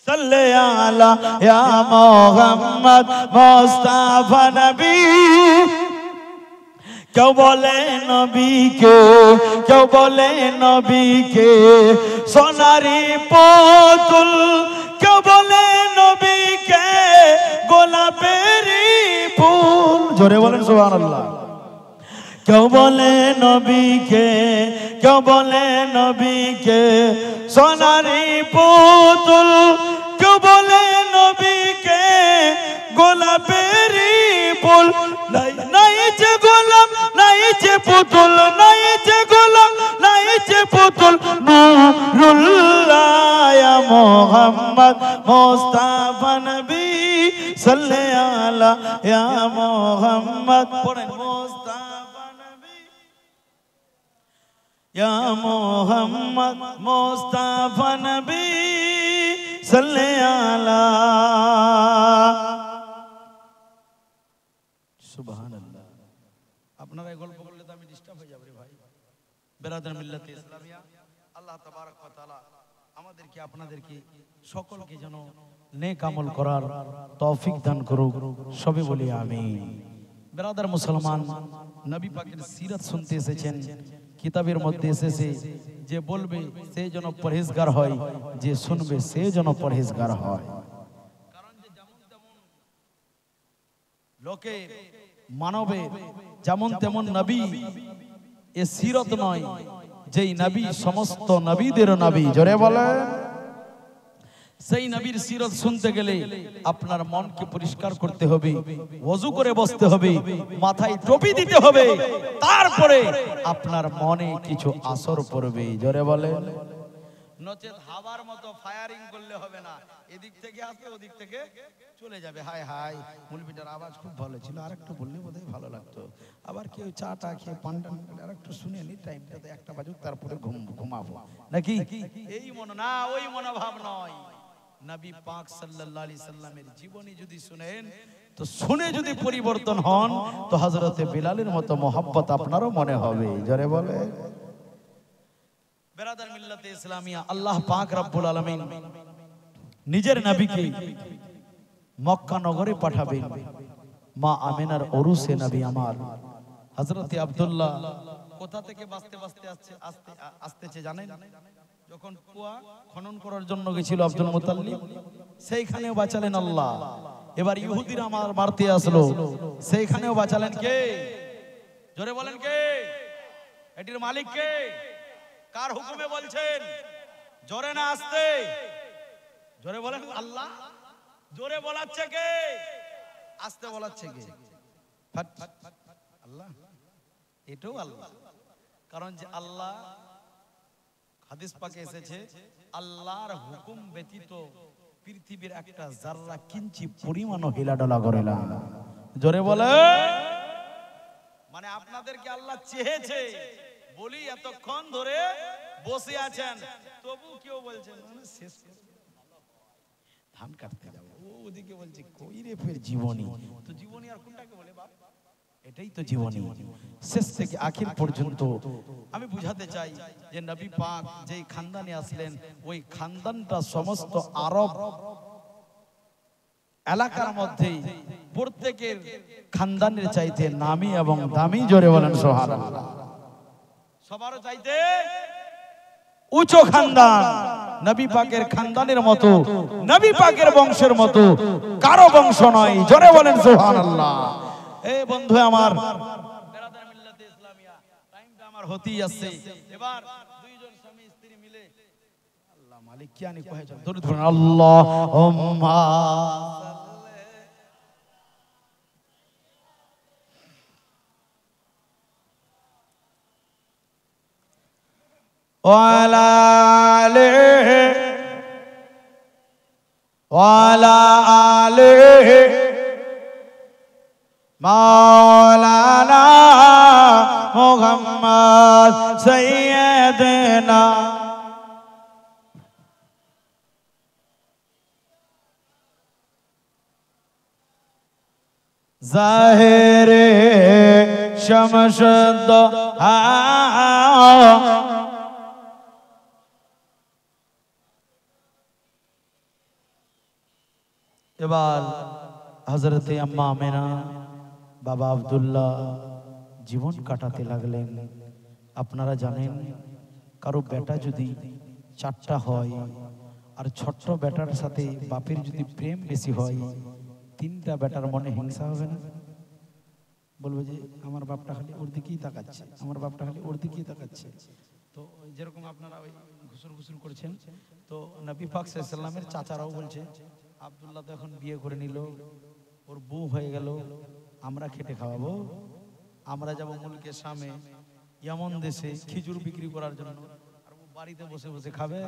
সাল্লাল্লাহু আলা, ইয়া মুহাম্মদ মুস্তাফা নবী। কেউ বলে নবীকে, কেউ বলে নবীকে সোনারি পুতুল, কেউ বলে নবীকে গোলাপের ফুল। জোরে বলেন সুবহানাল্লাহ। কেউ বলে নবীকে, কেউ বলে নবীকে সোনারি পুতুল, কেউ বলে নবীকে গোলাপের ফুল। নাই যে গোলাপ, নাই যে পুতুল, নাই যে গোলাপ, নাই যে পুতুল, নূরুল্লাহ, ইয়া মুহাম্মদ মুস্তাফা নবী সাল্লাল্লাহু আলা, ইয়া মুহাম্মদ, পড়েন মুস্তাফা নবী, ইয়া মুহাম্মদ মুস্তাফা নবী সাল্লাল্লাহু আলা। সুবহানাল্লাহ। আপনারা এই গল্প করলে তো আমি ডিস্টার্ব হয়ে যাব রে ভাই। বেরাদার মিল্লাতে ইসলামিয়া, আল্লাহ তাবারক ওয়া তাআলা আমাদেরকে আপনাদেরকে সকলকে যেন নেক আমল করার তৌফিক দান করুক, সবে বলি আমিন। বেরাদার মুসলমান, নবী পাকের সিরাত শুনতে এসেছেন, কিতাবের মধ্যে এসেছে যে বলবে সে যেন পরহেজগার হয়, যে শুনবে সে যেন পরহেজগার হয়। কারণ যে যেমন তেমন লোকে মানবে, যেমন তেমন নবী, এ সিরত নয়, যেই নবী সমস্ত নবীদের নবী। জোরে বলে, সেই নবীর সিরত শুনতে গেলে আপনার মনকে পরিষ্কার করতে হবে, ওযু করে বসতে হবে, মাথায় টুপি দিতে হবে, তারপরে আপনার মনে কিছু আসর পড়বে। জোরে বলে, নচেত হাওয়ার মতো ফায়ারিং করলে হবে না, এদিক থেকে আসবে ওদিক থেকে চলে যাবে। হাই হাই, মুলবিটার আওয়াজ খুব ভালো ছিল, আরেকটু বললে বোধহয় ভালো লাগতো। আবার কেউ চা টা খেয়ে পান্ডান করে আরেকটু শুনে নি, টাইমটাতে 1টা বাজুক, তারপরে ঘুমাবো নাকি, এই মন না, ওই মনোভাব নয়। নবী পাক সাল্লাল্লাহু আলাইহি সাল্লামের জীবনী যদি শুনেন, তো শুনে যদি পরিবর্তন হন, তো হযরতে বিলালের মতো মোহাব্বত আপনারও মনে হবে। জোরে বলে, বেরাদার মিল্লাতে ইসলামিয়া, আল্লাহ পাক রব্বুল আলামিন নিজের নবীকে মক্কা নগরে পাঠাবেন। মা আমিনার ওরুসে নবী আমার হযরতে আব্দুল্লাহ কোথা থেকে বাঁচতে বাঁচতে আসতেছে জানেন? যখন কুয়া খনন করার জন্য গেছিল আব্দুল মুতাল্লিব, সেইখানেও বাঁচালেন আল্লাহ। এবার ইহুদিরা মারতে আসলো, সেইখানেও বাঁচালেন কে? জোরে বলেন কে? এটির মালিক কে? কার হুকুমে বলছেন? জোরে না আসতে? জোরে বলেন আল্লাহ। জোরে বলাচ্ছে কে? আসতে বলাচ্ছে কে? আল্লাহ। এটাও আল্লাহ। কারণ যে আল্লাহ, হাদিস পাকে এসেছে, আল্লাহর হুকুম ব্যতীত পৃথিবীর একটা জাররা কিঞ্চি পরিমাণও হিলাডলা করে না। জোরে বলে, মানে আপনাদেরকে আল্লাহ চেয়েছে বলি এতক্ষণ ধরে বসে আছেন, তবু কেউ বলছেন শেষ ধান কাটতে যাবো, ওদিকে বলছে কই রে ফের জীবনী। তো জীবনী আর কোনটাকে বলে বাপ? এটাই তো জীবনী। শেষ থেকে আখির পর্যন্ত আমি বুঝাতে চাই যে নবী পাক যেই খানদানে আসলেন, ওই খানদানটা সমস্ত আরব এলাকার মধ্যে প্রত্যেকের খানদানের চাইতে নামি এবং দামি। জোরে বলেন সুবহানাল্লাহ। সবারও চাইতে উঁচু খানদান। নবী পাকের খানদানের মতো, নবী পাকের বংশের মতো কারো বংশ নয়। জোরে বলেন সুবহানাল্লাহ। এই বন্ধু আমার, বেরাদার মিল্লাতে ইসলামিয়া, টাইমটা আমার হতেই আসছে। এবার দুইজন স্বামী স্ত্রী মিলে আল্লাহ মালিক কি আনি কহে যান, দরুদ পড়ুন আল্লাহুম্মা ওয়ালা আলিহি ওয়ালা আলিহি মাওলানা মুহাম্মদ সাইয়্যিদনা। জাহিরে শামসুদ এবার হযরতে আম্মা আমেনা বাবা আব্দুল্লাহ জীবন কাটাতে লাগলেন। আপনারা জানেন, কারো বেটা যদি 4টা হয় আর ছোট্ট বেটার সাথে বাপের যদি প্রেম বেশি হয়, 3টা বেটার মনে হিংসা হবে না? বলবো যে আমার বাপটা খালি ওর দিকেই তাকাচ্ছে, আমার বাপটা খালি ওর দিকেই তাকাচ্ছে। তো যেরকম আপনারা ওই ঘুসুর ঘুসুর করছেন, তো নবী পাক সাল্লাল্লাহু আলাইহি ওয়াসাল্লামের চাচারাও বলছে আব্দুল্লাহ তো এখন বিয়ে করে নিল, ওর বউ হয়ে গেল, আমরা খেটে খাওয়াবো, আমরা যাবো মুলকের সামনে এমন দেশে খিজুর বিক্রি করার জন্য, আর ও বাড়িতে বসে বসে খাবে।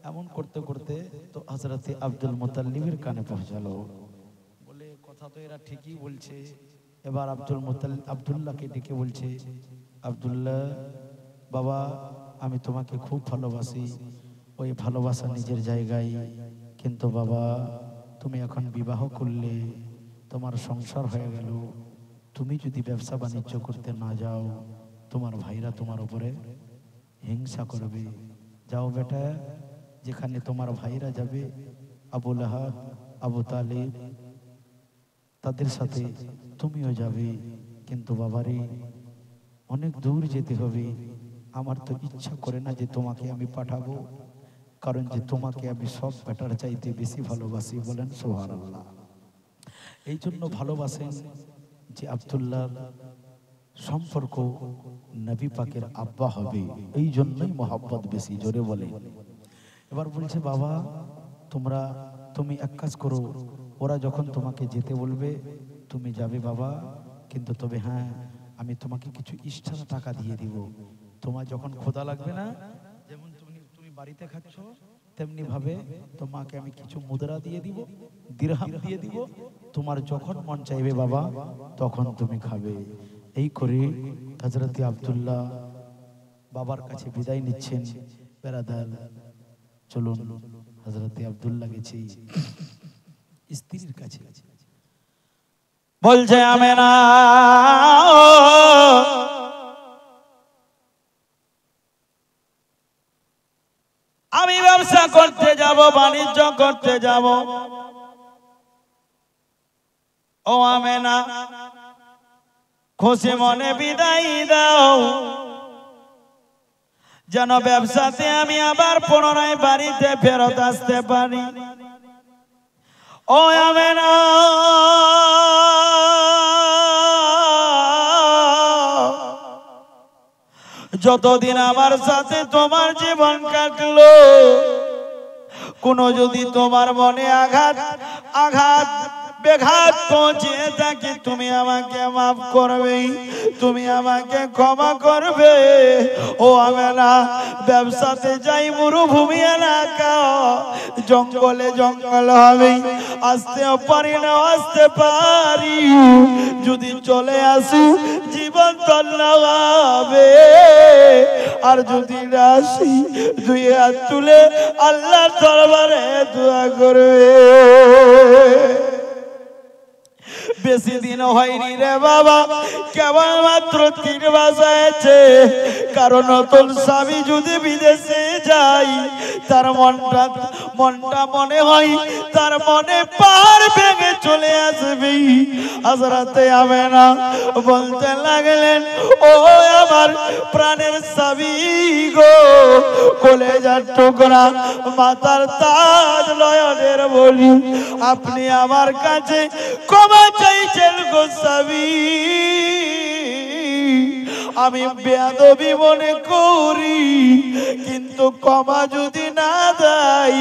এমন করতে করতে তো হযরতে আব্দুল মুতাল্লিবের কানে পৌঁছালো। বলে কথা তো এরা ঠিকই বলছে। এবার আব্দুল্লাহকে ডেকে বলছে, আব্দুল্লাহ বাবা, আমি তোমাকে খুব ভালোবাসি, ওই ভালোবাসা নিজের জায়গায়, কিন্তু বাবা তুমি এখন বিবাহ করলে, তোমার সংসার হয়ে গেল, তুমি যদি ব্যবসা বাণিজ্য করতে না যাও, তোমার ভাইরা তোমার উপরে হিংসা করবে। যাও বেটা, যেখানে তোমার ভাইরা যাবে, আবু লাহাব, আবু তালিব, তাদের সাথে তুমিও যাবে। কিন্তু বাবারে, অনেক দূর যেতে হবে। আমার তো ইচ্ছা করে না যে তোমাকে আমি পাঠাবো, কারণ যে তোমাকে আমি সব বেটার চাইতে বেশি ভালোবাসি। বলেন সুবহানাল্লাহ। এই জন্য ভালোবাসেন যে আব্দুল্লাহর সম্পর্ক নবী পাকের আব্বা হবে, এই জন্যই মহব্বত বেশি। জোরে বলে। এবার বলছে বাবা, তুমি এক কাজ করো, ওরা যখন তোমাকে যেতে বলবে তুমি যাবে বাবা, কিন্তু তবে হ্যাঁ, আমি তোমাকে কিছু এক্সট্রা টাকা দিয়ে দিব। তোমার যখন ক্ষুধা লাগবে না, যেমন তুমি বাড়িতে খাচ্ছ, তেমনি ভাবে তোমাকে আমি কিছু মুদ্রা দিয়ে দিব, দিরহাম দিয়ে দিব। তোমার যখন মন চাইবে বাবা, তখন তুমি খাবে। এই করে হযরতে আব্দুল্লাহ বাবার কাছে বিদায় নিচ্ছেন। বেরাদার, চলুন হযরতে আব্দুল্লাহ গেছি স্ত্রীর কাছে। বলছে আমেনা, আমি ব্যবসা করতে যাব, বাণিজ্য করতে যাব। ও আমেনা, খুশি মনে বিদায় দাও। যেন ব্যবসাতে আমি আবার পুনরায় বাড়িতে ফেরত আসতে পারি। ও আমেনা, যতদিন আমার সাথে তোমার জীবন কাটলো, কোনো যদি তোমার মনে আঘাত বেঘাত পৌঁছে থাকে, তুমি আমাকে মাফ করবে, তুমি আমাকে ক্ষমা করবে। ও আমেনা, ব্যবসাতে যাই মরুভূমি এলাকা, জঙ্গলে জঙ্গল হবে, আসতেও পারি না, আসতে পারি, যদি চলে আসি জীবন ধন্য হবে, আর যদি না আসি দুই হাত তুলে আল্লাহর দরবারে দোয়া করবে। বেশি দিন হয়নি রে বাবা, কেবল মাত্র 3 মাস হয়েছে। কারণ নতুন স্বামী যদি বিদেশে যাই, তার মনটা মনে হয় তার মনে পার ভেঙে চলে আসবে। হযরতে আমেনা বলতে লাগলেন, ও আমার প্রাণের স্বামী গো, কলেজার টুকরা, মাথার তাজ, নয়নের মণি, আপনি আমার কাছে ক্ষমা চাইছেন গো স্বামী। আমি বেয়াদবি মনে করি, কিন্তু ক্ষমা যদি না দেয়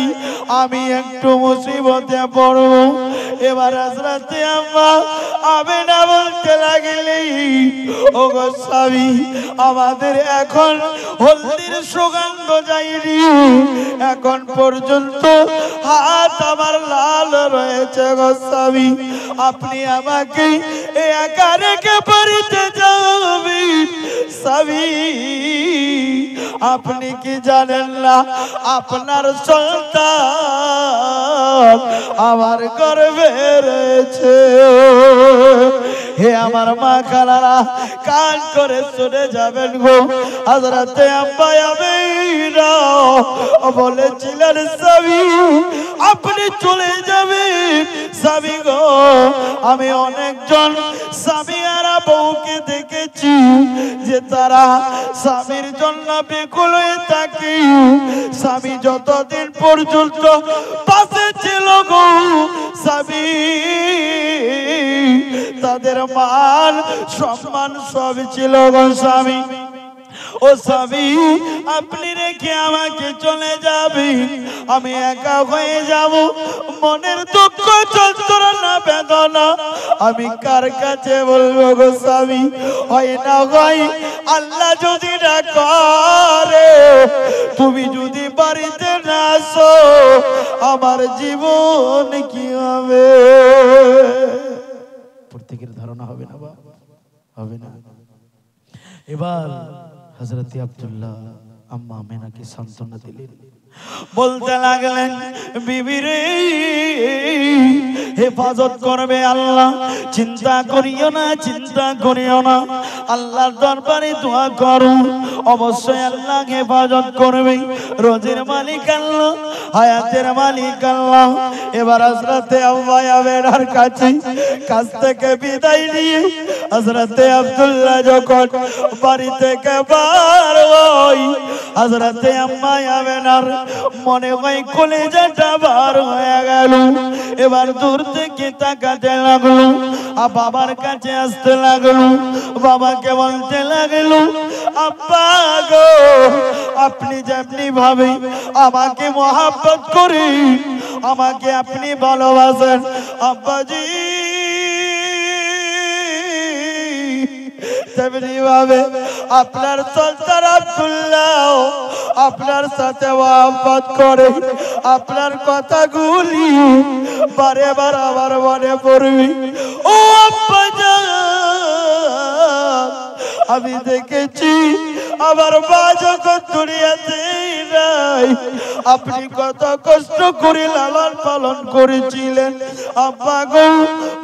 আমি একটু মুসিবতে পড়ব। এবার হযরতে আম্মা আমেনা বলতে লাগলেন, ও গো স্বামী, আমাদের এখন হলদির সুগন্ধ যায়নি, এখন পর্যন্ত হাত আমার লাল রয়েছে গো স্বামী, আপনি আমাকে একা রেখে বাড়িতে যাবেন স্বামী। আপনি কি জানেন না আপনার সন্তান আমার গর্ভে রয়েছে? হে আমার মা খালারা, কান করে শুনে যাবেন গো। হযরতে আম্মা আমেনা বলেছিলেন, স্বামী আপনি চলে যাবেন স্বামী গো। আমি অনেকজন স্বামী আর বউকে দেখেছি যে তারা স্বামীর জন্য বিকুল হয়ে থাকে, স্বামী যতদিন পর্যন্ত পাশে ছিল গো স্বামী, তাদের মান সম্মান সব ছিল গো স্বামী। ও স্বামী, আপনি রেখে আমাকে চলে যাবেন, আমি একা হয়ে যাব, মনের দুঃখ যন্ত্রণা বেদনা আমি কার কাছে বলবো গো স্বামী? হয় না হয় আল্লাহ যদি না করে, তুমি যদি বাড়িতে না আসো, আমার জীবন কি হবে? প্রত্যেকের ধারণা হবে না বা হবে না? এবার হযরতে আব্দুল্লাহ আম্মা আমেনাকে সান্ত্বনা দিলেন, বলতে লাগলেন, বিবি রে, হেফাজত করবে আল্লাহ, চিন্তা করিও না, চিন্তা করিও না, আল্লাহর দরবারে দোয়া করো, অবশ্যই আল্লাহ হেফাজত করবে। রোজের মালিক আল্লাহ, হায়াতের মালিক আল্লাহ। এবার হযরতে আম্মা আমেনার কাছ থেকে বিদায় নিয়ে হযরতে আব্দুল্লাহ যখন বাড়ি থেকে বার হয়, হযরতে আম্মা আমেনার মনে হয় কলিজাটা বার হয়ে গেল। এবার দূর থেকে তাকাতে লাগলো, আর বাবার কাছে আসতে লাগলো, বাবাকে বলতে লাগলো, আব্বা গো, আপনি যেমনি ভাবে আমাকে মহব্বত করি, আমাকে আপনি ভালোবাসেন, আব্বাজি তেমনি ভাবে আপনার সন্তান আব্দুল্লাহ আপনার সাথে মহব্বত করে। আপনার কথাগুলি বারে বার আমার মনে পড়বে। ও আব্বা জান, আমি দেখেছি আমার মা যখন দুনিয়াতে নাই, আপনি কত কষ্ট করে লালন পালন করেছিলেন। আব্বা গো,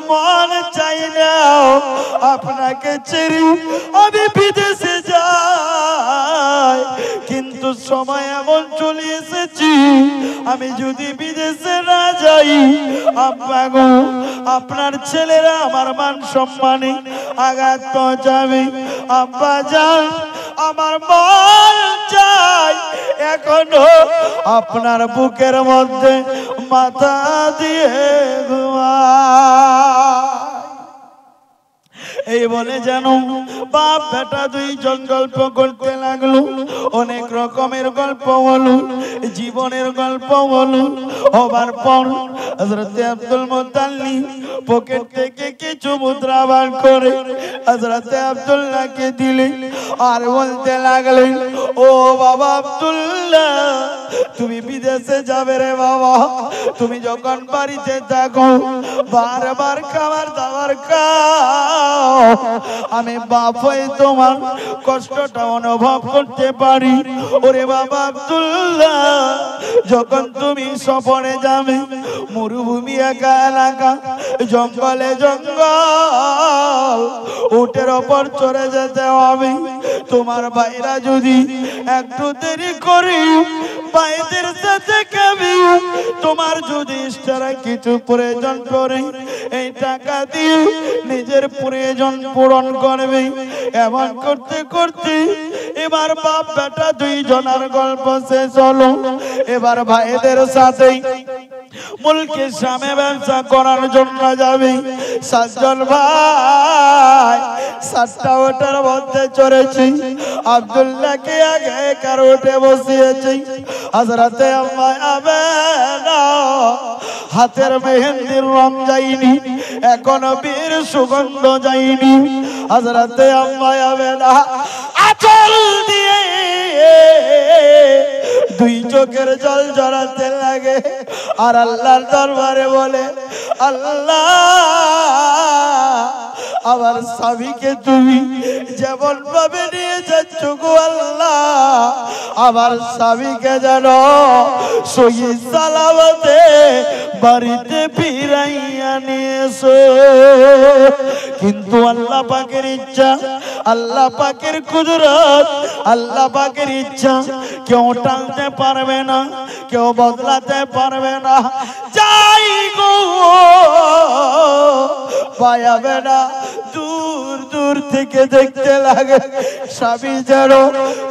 মন চাই না আপনাকে ছেড়ে আমি বিদেশে যাই, কিন্তু সময় এমন চলে এসেছি, আমি যদি বিদেশে না যাই, আব্বা গো, আপনার ছেলেরা আমার মান সম্মানে আঘাত পৌঁছাবে। আব্বা জান, আমার মন চাই এখনো আপনার বুকের মধ্যে মাথা দিয়ে ঘুমায়। এই বলে যেন বাপ বেটা দুইজন গল্প করতে লাগলো। অনেক রকমের গল্প হলো, জীবনের গল্প হলো। হবার পর হযরত আব্দুল মুত্তালিব পকেট থেকে কিছু মুদ্রা বার করে হযরত আব্দুল্লাহকে দিলেন আর বলতে লাগলেন, ও বাবা আব্দুল্লাহ, তুমি বিদেশে যাবে রে বাবা। তুমি যখন বাড়িতে থাকো বারবার খাবার দাবার খাও, আমি বাপ হয়ে তোমার কষ্টটা অনুভব করতে পারি। ওরে বাবা আব্দুল্লাহ, যখন তুমি সফরে যাবে মরুভূমি একা এলাকা, জঙ্গলে জঙ্গল, উটের ওপর চড়ে যেতে হবে। তোমার ভাইরা যদি একটু দেরি করি ভাইদের সাথে খাবি, তোমার যদি ইশারা কিছু প্রয়োজন পড়ে এই টাকা দিয়ে নিজের প্রয়োজন পূরণ করবে। এমন করতে করতে এবার বাপ বেটা দুইজনের গল্প শেষ হলো। এবার ভাইদের সাথে মুলকে শামে ব্যবসা করার জন্য যাবে। সাতজন ভাই সাতটা ওটার মধ্যে চড়েছি। আব্দুল্লাহকে আগে কারো উঠে বসিয়েছি। হযরতে আম্মা আমেনা হাতের মেহেন্দির রং যায়নি, এখনো বীর সুগন্ধ যায়নি। হযরতে আম্মা আমেনা আঁচল দিয়ে দুই চোখের জল ঝরাতে লাগে আর আল্লাহর দরবারে বলে, আল্লাহ আমার স্বামীকে তুমি যেমন ভাবে নিয়ে যাচ্ছ গো আল্লাহ, আমার স্বামীকে যেন সহি সালামতে বাড়িতে ফিরাইয়া নিয়ে এসো। কিন্তু আল্লাহ পাকের ইচ্ছা, আল্লাহ পাকের কুদরত, আল্লাহ পাকের ইচ্ছা কেউ টানতে পারবে না, কেউ বদলাতে পারবে না। যাই গো পায়াবে না, দূর দূর থেকে দেখতে লাগে স্বামী যেন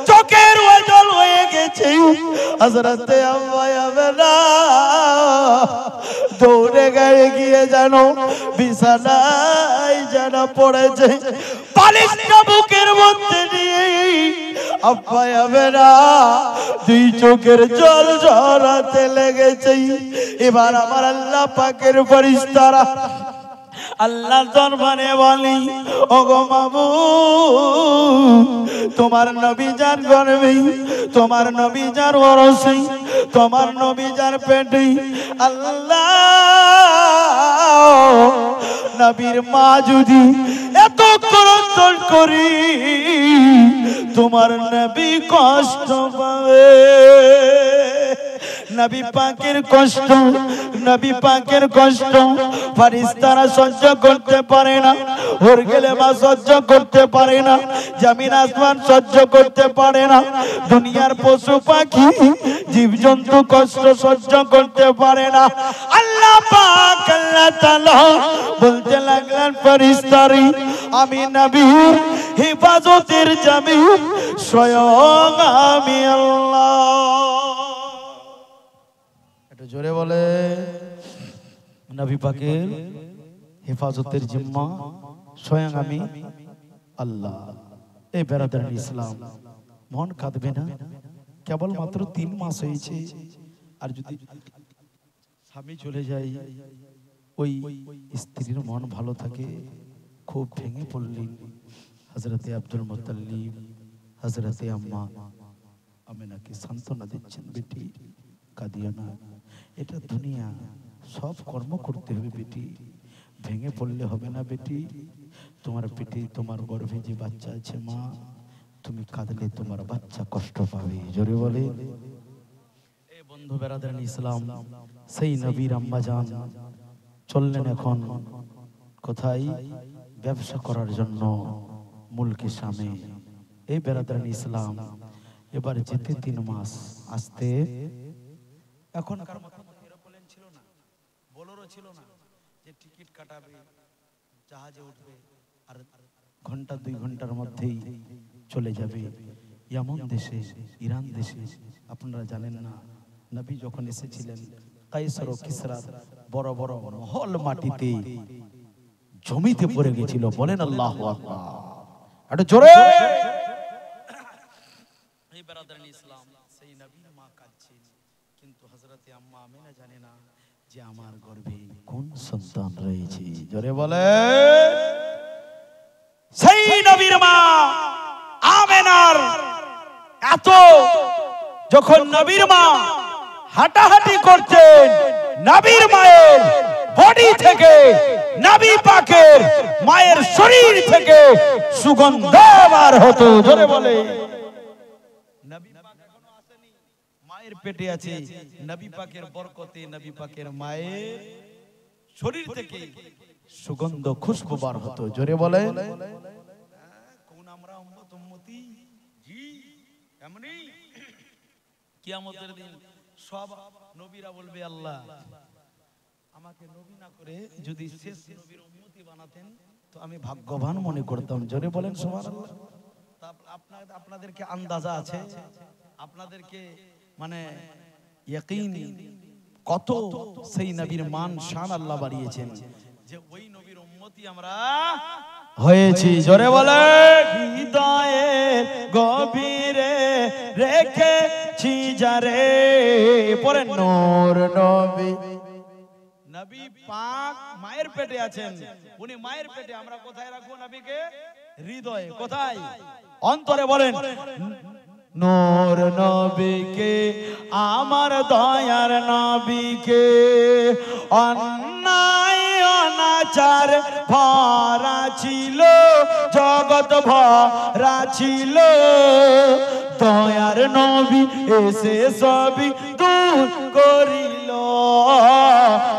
চোখের ওজল হয়ে গেছে। হযরতে আম্মা আমেনা দৌড়ে গায়ে গিয়ে যেন বিছানায় যেন পড়েছে, বালিশটা বুকের মধ্যে নিয়ে আম্মা আমেনা দুই চোখের জল ঝরাতে লেগেছে। এবার আমার আল্লাহ পাকের ফেরেশতারা আল্লাহর দরবারে বলি, ওগো মাবুদ, তোমার নবী যার গর্ভে, তোমার নবী যার ওরসে, তোমার নবী যার পেটে, আল্লাহ নবীর মা যদি এত করন্তর করি তোমার নবী কষ্ট পাবে। নবী পাকের কষ্ট, নবী পাকের কষ্ট ফেরেশতারা সহ্য করতে পারে না, হরগেলে মা সহ্য করতে পারে না, জমিন আসমান সহ্য করতে পারে না, দুনিয়ার পশু পাখি জীবজন্তু কষ্ট সহ্য করতে পারে না। আল্লাহ পাক আল্লাহ তাআলা বলতে লাগলেন, ফেরেশতারি আমি নবীর হেফাজতের জামিন স্বয়ং আমি আল্লাহ। জোরে বলে, নবী পাকের হেফাজতের জিম্মা স্বয়ং আমি আল্লাহ। এই বেরাদার ইসলাম, মন কাঁদবে না, কেবল মাত্র 3 মাস হয়েছে। আর যদি স্বামী চলে যায়, ওই স্ত্রীর মন ভালো থাকে, খুব ভেঙে পড়লেন। হযরতে আব্দুল মুত্তালিব হযরতে আম্মা আমেনাকে সান্ত্বনা দিচ্ছেন, বেটি কাঁদিও না, এটা দুনিয়া, সব কর্ম করতে হবে বেটি, ভেঙে পড়লে হবে না বেটি। তোমার পেটে তোমার গর্ভে যে বাচ্চা আছে মা, তুমি কাঁদলে তোমার বাচ্চা কষ্ট পাবে। জোরে বলে। এই বন্ধু বেরাদার ইসলাম, সেই নবীর আম্মা জান চললেন এখন কোথায়? ব্যবসা করার জন্য মুলকে শামে। এই বেরাদার ইসলাম, এবার যেতে 3 মাস, আসতে এখনকার মতো এরোপ্লেন ছিল না, বোলেরো ছিল না যে টিকিট কাটাবে, জাহাজে উঠবে আর ঘন্টা 2 ঘন্টার মধ্যেই চলে যাবে। ইয়ামন দেশে, ইরান দেশে, আপনারা জানেন না, নবী যখন এসেছিলেন কায়সার ও কিসরার বড় বড় মহল মাটিতে জমিতে পড়ে গেছিল। বলেন আল্লাহু আকবার, একটু জোরে। এই বেরাদারান ইসলাম, সেই নবীর মা কাঁদছেন, কিন্তু হযরতে আম্মা আমিনা জানে না যে আমার গর্ভে কোন সন্তান রয়েছে। জোরে বলে। সেই নবীর মা আমিনার এত যখন নবীর মা হাঁটাহাঁটি করছেন, নবীর মায়ের বডি থেকে, নবী পাকের মায়ের শরীর থেকে সুগন্ধ বার হতো। জোরে বলে। নবী পাক এখনো আসেনি, মায়ের পেটে আছে, নবী পাকের বরকতে নবী পাকের মায়ের শরীর থেকে সুগন্ধ খুশবু বার হতো। জোরে বলে। কোন আমরা উম্মত উম্মতি, জি এমনি কিয়ামতের দিন সব নবীরা বলবে, আল্লাহ আমাকে নবী না করে যদি শেষ নবীর উম্মতি বানাতেন তো আমি ভাগ্যবান মনে করতাম। জোরে বলেন সুবহানাল্লাহ। আপনাদেরকে আন্দাজা আছে, আপনাদেরকে মানে ইয়াকিন কত সেই নবীর মান শান আল্লাহ বাড়িয়েছেন যে ওই নবীর উম্মতি আমরা হয়েছি। জোরে বলে। হৃদয়ের গভীরে রেখেছি যারে, পরে নূর নবী। নবী পাক মায়ের পেটে আছেন, উনি মায়ের পেটে, আমরা কোথায় রাখবো নবীকে? হৃদয়ে। কোথায়? অন্তরে। বলেন নূর নবীকে, আমার দয়ার নবীকে, অন্যায় অনাচার ভরা ছিল, জগৎ ভরা ছিল, দয়ার নবী এসে সবই দূর করিল,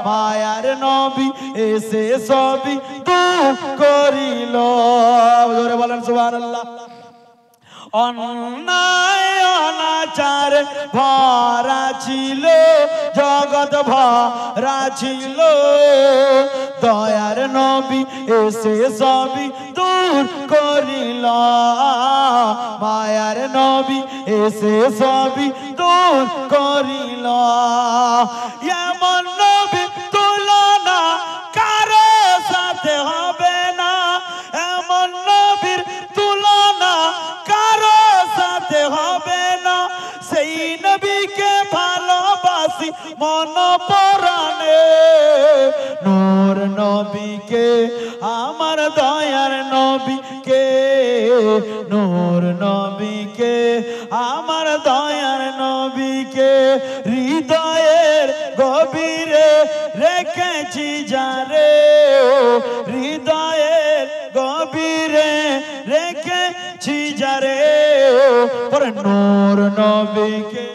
মায়ার নবী এসে সবই দূর করিল। জোরে বলেন সুবহানাল্লাহ। অন্যায় অনাচার ভরা ছিল, জগৎ ভরা ছিল, দয়ার নবী এসে সবই দূর করিল, মায়ার নবী এসে সবই দূর করিল। এমন নবী তুলনা কারো সাথে হবে না, এমন নবীর তুলনা কারো সাথে হবে না, সেই নবীকে ভালোবাসি মন পরাণে, নূর নবীকে, আমার দয়ার নবীকে, নূর নবীকে, আমার দয়ার নবীকে, হৃদয়ের গভীরে রেখেছি যারে, হৃদয়ের গভীরে রেখেছি যারে, পরে নূর নবীকে,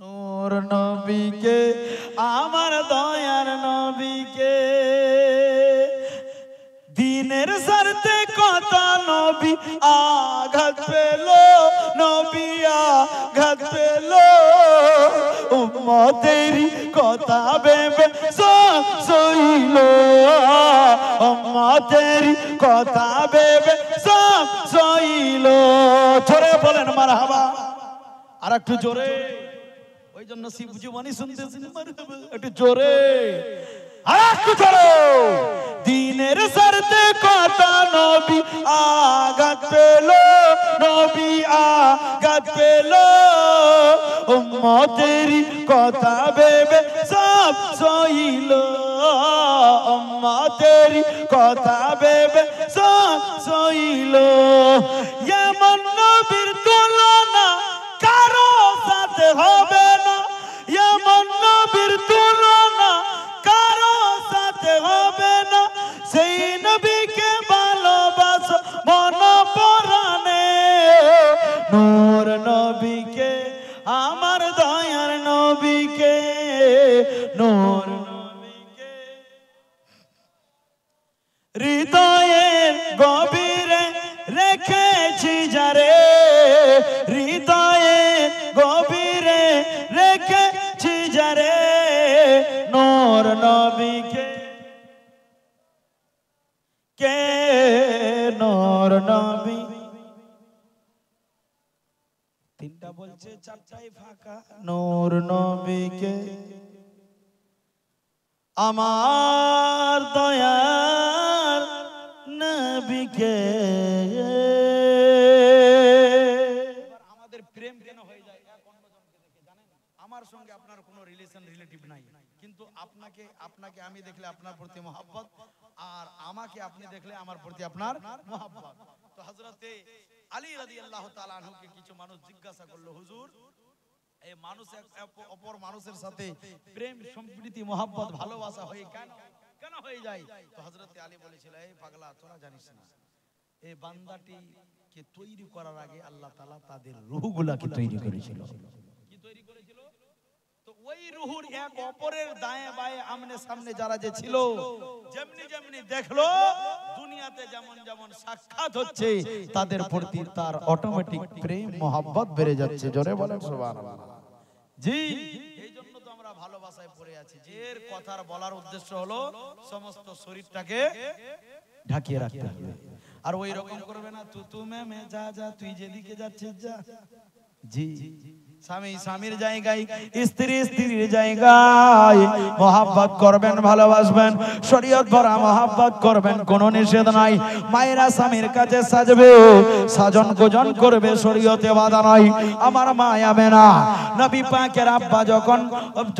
নূর নবীকে, আমার দয়ার নবীকে। দিনের স্বার্থে কত নবী আঘাত পেল, নবী আঘাত পেল, উম্মতেরই কথা ভেবে সব সইল, উম্মতেরই কথা ভেবে সব সইল। জোরে বলেন মারহাবা। আর একটু জোরে, ওই জন্য শিব জীবনী শুনতেছেন, একটু জোরে, আর একটু জোরে। দিনের স্বার্থে কত নবী আঘাত পেল, নবী আঘাত পেল, উম্মতেরই কথা ভেবে সব সইল, উম্মতেরই কথা ভেবে সব সইল। এমন নবীর তুলনা কারো সাথে হবে না, এমন নবীর তুলনা কারো সাথে হবে না, সেই নবীকে ভালোবাসো মন পরাণে, নূর নবীকে, আমার দয়ার নবীকে, নূর নবীকে, হৃদয়ের গভীরে রেখেছি যারে, হৃদয়ের গভীরে রেখেছি যারে, নূর নবীকে, কে নূর তিনটা বলছে, চারটাই ফাঁকা। নূর নবীকে আমার দয়ার নবীকে আমাদের প্রেম কেন হয়ে যায় এক অন্যজনকে দেখে জানেন? আমার সঙ্গে আপনার কোনো রিলেটিভ নাই, কিন্তু আপনাকে আমি দেখলে আপনার প্রতি মহব্বত, আর আমাকে আপনি দেখলে আমার প্রতি আপনার মহব্বত। তো হযরতে আলী রাদিয়াল্লাহু তাআলা আনহুকে কিছু মানুষ জিজ্ঞাসা করলো, হুজুর এই মানুষ অপর মানুষের সাথে প্রেম সম্প্রীতি মহব্বত ভালোবাসা হয়ে কেন হয়ে যায়? তো হযরতে আলী বলেছিল, এই পাগলা তোরা জানিস না, এই বান্দাটিকে তৈরি করার আগে আল্লাহ তাআলা তাদের রূহগুলোকে তৈরি করেছিল। কি তৈরি করেছিল? তো ওই রূহুর এক অপরের দায়ে বায়ে আমনে সামনে যারা যে ছিল, যেমনি যেমনি দেখলো দুনিয়াতে যেমন যেমন সাক্ষাৎ হচ্ছে, তাদের প্রতি তার অটোমেটিক প্রেম মহব্বত বেড়ে যাচ্ছে। জোরে বলেন সুবহানাল্লাহ। জি, এই জন্য তো আমরা ভালোবাসায় পড়ে আছি। এর কথার বলার উদ্দেশ্য হলো সমস্ত শরীরটাকে ঢাকিয়ে রাখতে হবে। আর ওই রকম করবে না, তুই মে যা যা, তুই যেদিকে যাচ্ছিস যা। জি, স্বামী স্বামীর জায়গায়, স্ত্রী স্ত্রীর জায়গায় মহব্বত করবেন, ভালোবাসবেন, শরীয়ত ভরা মহব্বত করবেন, কোনো নিষেধ নাই। মায়েরা স্বামীর কাছে সাজবে, সাজন গোজন করবে, শরীয়তে বাধা নাই। আমার মা আমেনা নবী পাকের আব্বা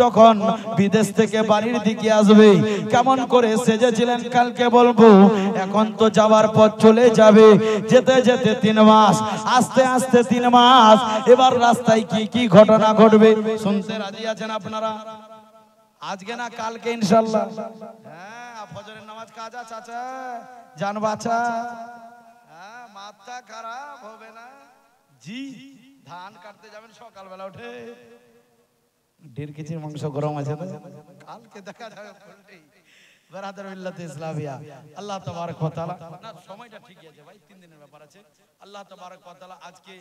যখন বিদেশ থেকে বাড়ির দিকে আসবে, কেমন করে সেজেছিলেন কালকে বলবো। এখন তো যাওয়ার পথ চলে যাবে, যেতে যেতে 3 মাস, আস্তে আস্তে 3 মাস। এবার রাস্তায় কি কি ঘটনা ঘটবে শুনতে রাজি আছেন আপনারা? আজকে না কালকে ইনশাআল্লাহ। হ্যাঁ, ফজরের নামাজ কাজা চাচা জান বাঁচা, হ্যাঁ মাথা খারাপ হবে না। জি, ধান কাটতে যাবেন সকালবেলা উঠে, 1.5 কেজির মাংস গরম আছে তো, কালকে দেখা যাবে পোল্ট্রি। বারাদার মিল্লাতে ইসলামিয়া, আল্লাহ তাবারক ওয়া তাআলা, না সময়টা ঠিকই আছে ভাই, 3 দিনের ব্যাপার আছে। আল্লাহ তাবারক ওয়া তাআলা আজকে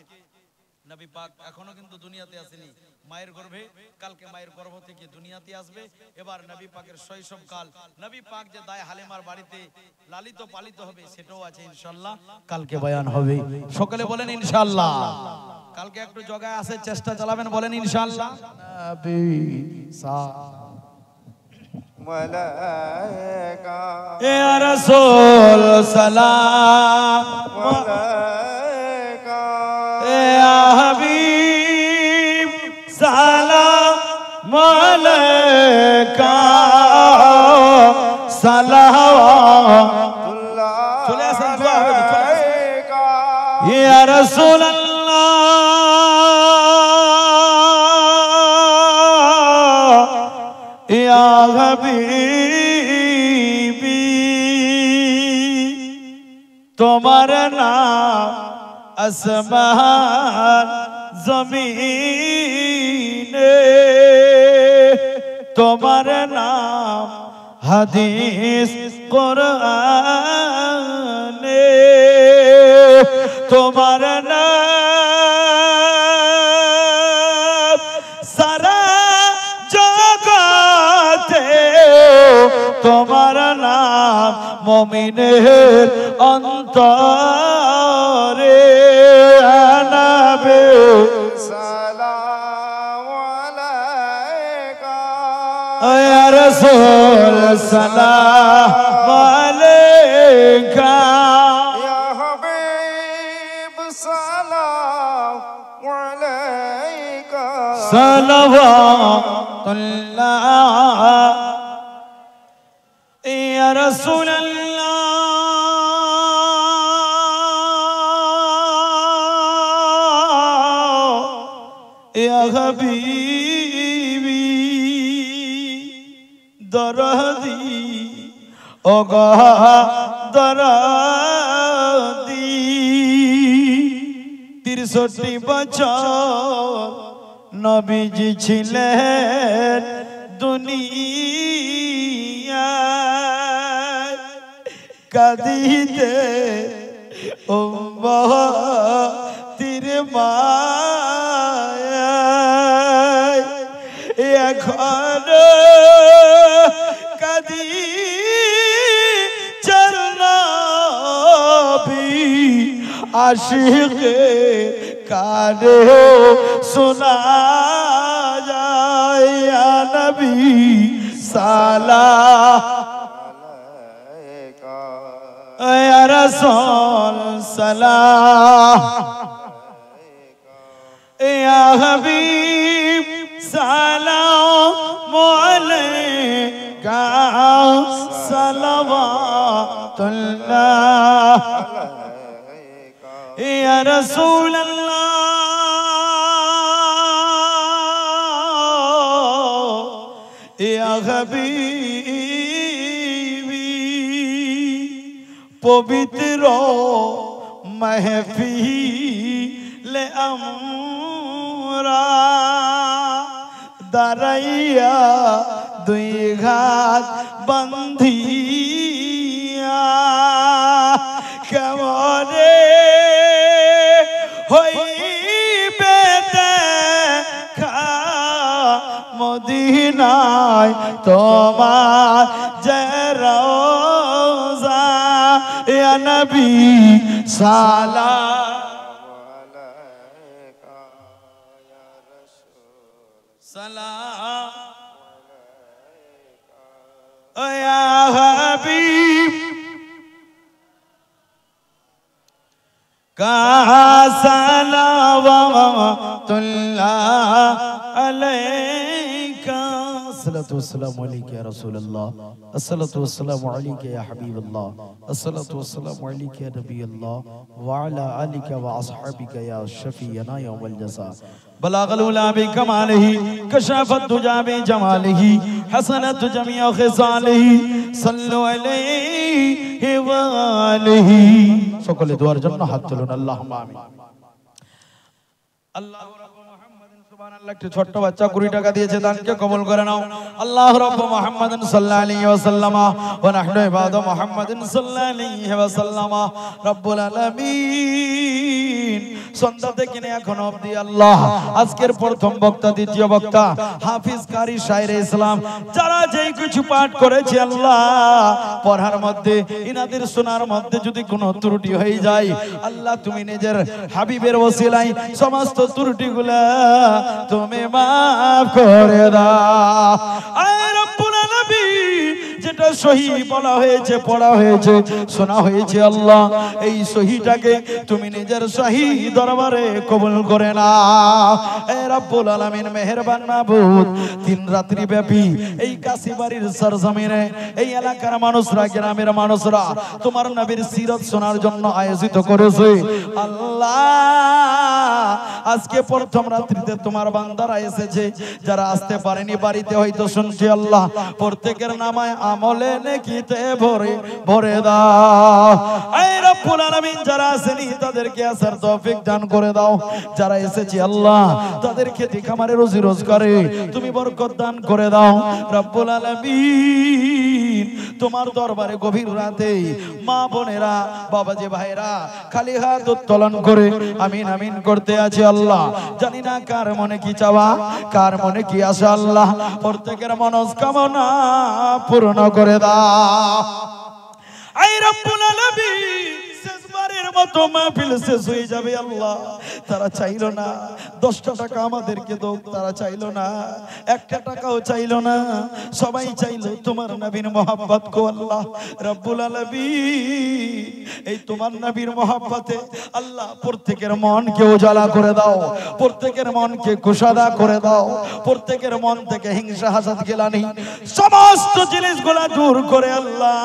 নবী পাক এখনো কিন্তু দুনিয়াতে আসেনি, মায়ের গর্ভে, কালকে মায়ের গর্ভ থেকে দুনিয়াতে আসবে। এবার নবী পাকের শৈশবকাল, নবী পাক যে দায় হালিমার বাড়িতে লালিত পালিত হবে, সেটাও আছে ইনশাআল্লাহ, কালকে বয়ান হবে। সকলে বলেন ইনশাআল্লাহ। কালকে একটু জগায় আসার চেষ্টা চালাবেন, বলেন ইনশাআল্লাহ। নবী মালাইকা ইয়া রাসূল সালাম মালাইকা ইয়া হাবিব সালাম আলাইকা সালাওয়াতুল্লাহ। চলে আসেন, দোয়া হবে, চলে আসেন। ইয়া রাসূলুল্লাহ ইয়া হাবিবি, তোমার নাম আসমান জমিনে, তোমার নাম হাদিস কোরআনে, তোমার নাম সারা জগতে, তোমার নাম মুমিনের অন্তরে। নবী সালাম আলাইকা ইয়া রাসূল সালাম আলাইকা ইয়া হাবিব সালাম আলাইকা সালাওয়াতুল্লাহ। ইয়া রাসূলুল্লাহ ইয়া হাবিবি, দরদি ওগো দরদি, 63 বছর নবীজি ছিলেন দুনিয়ায়, কাঁদিতে উম্মতির মায়ায়, এখন কাঁদি চল নবী আশিকে काने सुना जाए या नबी सलाम या रसूल सलाम या हबीब सलाम अलैका सलवातुल्लाह या रसूल अल्लाह या हबीबी पवित्र महफिल আমরা দাঁড়াইয়া দুই ঘাত বান্ধিয়া কেমনে হইবে দেখা মদিনায় তোমার যে রওজা ইয়া নবী সালাম सलाम या हबीब का सलावतुल्लाह अलैका अस्सलातु वस्सलामु अलैका या रसूलल्लाह अस्सलातु वस्सलामु अलैका या हबीबल्लाह अस्सलातु वस्सलामु अलैका या नबील्लाह व अला आलिका व अस्हाबिका या शफीना यौमल जज़ा बलागल उला बिकमालिही कशफत दुजा बिजमालिही हसनत जमीअ खिसालिही सल्लु अलैहि व आलिही সকলে দোয়ার জন্য হাত তুলুন আল্লাহুম্মা আমিন আল্লাহ সুবহানাল্লাহ একটা ছোট বাচ্চা 20 টাকা দিয়েছে দানকে কবুল করে নাও আল্লাহ রাব্বু মুহাম্মাদিন সাল্লাল্লাহু আলাইহি ওয়াসাল্লাম ওয়া নাহনু ইবাদু মুহাম্মাদিন সাল্লাল্লাহু আলাইহি ওয়াসাল্লাম রব্বুল আলামিন সন্ধ্যা থেকে নিয়ে এখনো অবধি আল্লাহ আজকের প্রথম বক্তা দ্বিতীয় বক্তা হাফিজ কারি শায়রে ইসলাম যারা যেই কিছু পাঠ করেছে আল্লাহ পড়ার মধ্যে ইনাদের শোনার মধ্যে যদি কোনো ত্রুটি হয়ে যায় আল্লাহ তুমি নিজের হাবিবের ওসিলায় সমস্ত ত্রুটিগুলা তুমি মাফ করে দাও আয় রব্বুল আলামিন যেটা সহি বলা হয়েছে পড়া হয়েছে শোনা হয়েছে আল্লাহ এই সহিটাকে তুমি নিজের সহি দরবারে কবুল করে নাও এ রব্বুল আলামিন মেহেরবান মাবুদ তিন রাত্রি ব্যাপী এই কাশীবাড়ির সরজমিনে এই এলাকার মানুষরা গ্রামের মানুষরা তোমার নবীর সিরাত শোনার জন্য আয়োজিত করেছে আল্লাহ আজকে প্রথম রাত্রিতে তোমার বান্দারা এসেছে যারা আসতে পারেনি বাড়িতে হয়তো শুনছি আল্লাহ প্রত্যেকের নামায় আমলে নেকিতে ভরে ভরে দাও এ রব্বুল আলামিন যারা আসেনি তাদেরকে আসার তৌফিক দান করে দাও যারা এসেছে আল্লাহ তাদেরকে দিখামারে রুজি রোজগারে তুমি বরকত দান করে দাও রব্বুল আলামিন তোমার দরবারে গভীর রাতে মা বোনেরা বাবাজি ভাইরা খালি হাত উত্তোলন করে আমিন আমিন করতে আছে আল্লাহ জানি না কার মনে কি চাওয়া কার মনে কি আশা আল্লাহ প্রত্যেকের মনস্কামনা পূর্ণ করে দাও আই রব্বুল আলামিন শেষবারের মতো মাহফিল শেষ হয়ে যাবে আল্লাহ তারা চাইলো না 10টা টাকা আমাদেরকে দাও তারা চাইলো না 1টা টাকাও চাইলো না সবাই চাইলো তোমার নবীর মহব্বত কো আল্লাহ রব্বুল আলামিন এই তোমার নবীর মহব্বতে আল্লাহ প্রত্যেকের মনকে উজালা করে দাও প্রত্যেকের মনকে কুশাদা করে দাও প্রত্যেকের মন থেকে হিংসা হাসদ গিলানি সমস্ত জিনিসগুলো দূর করে আল্লাহ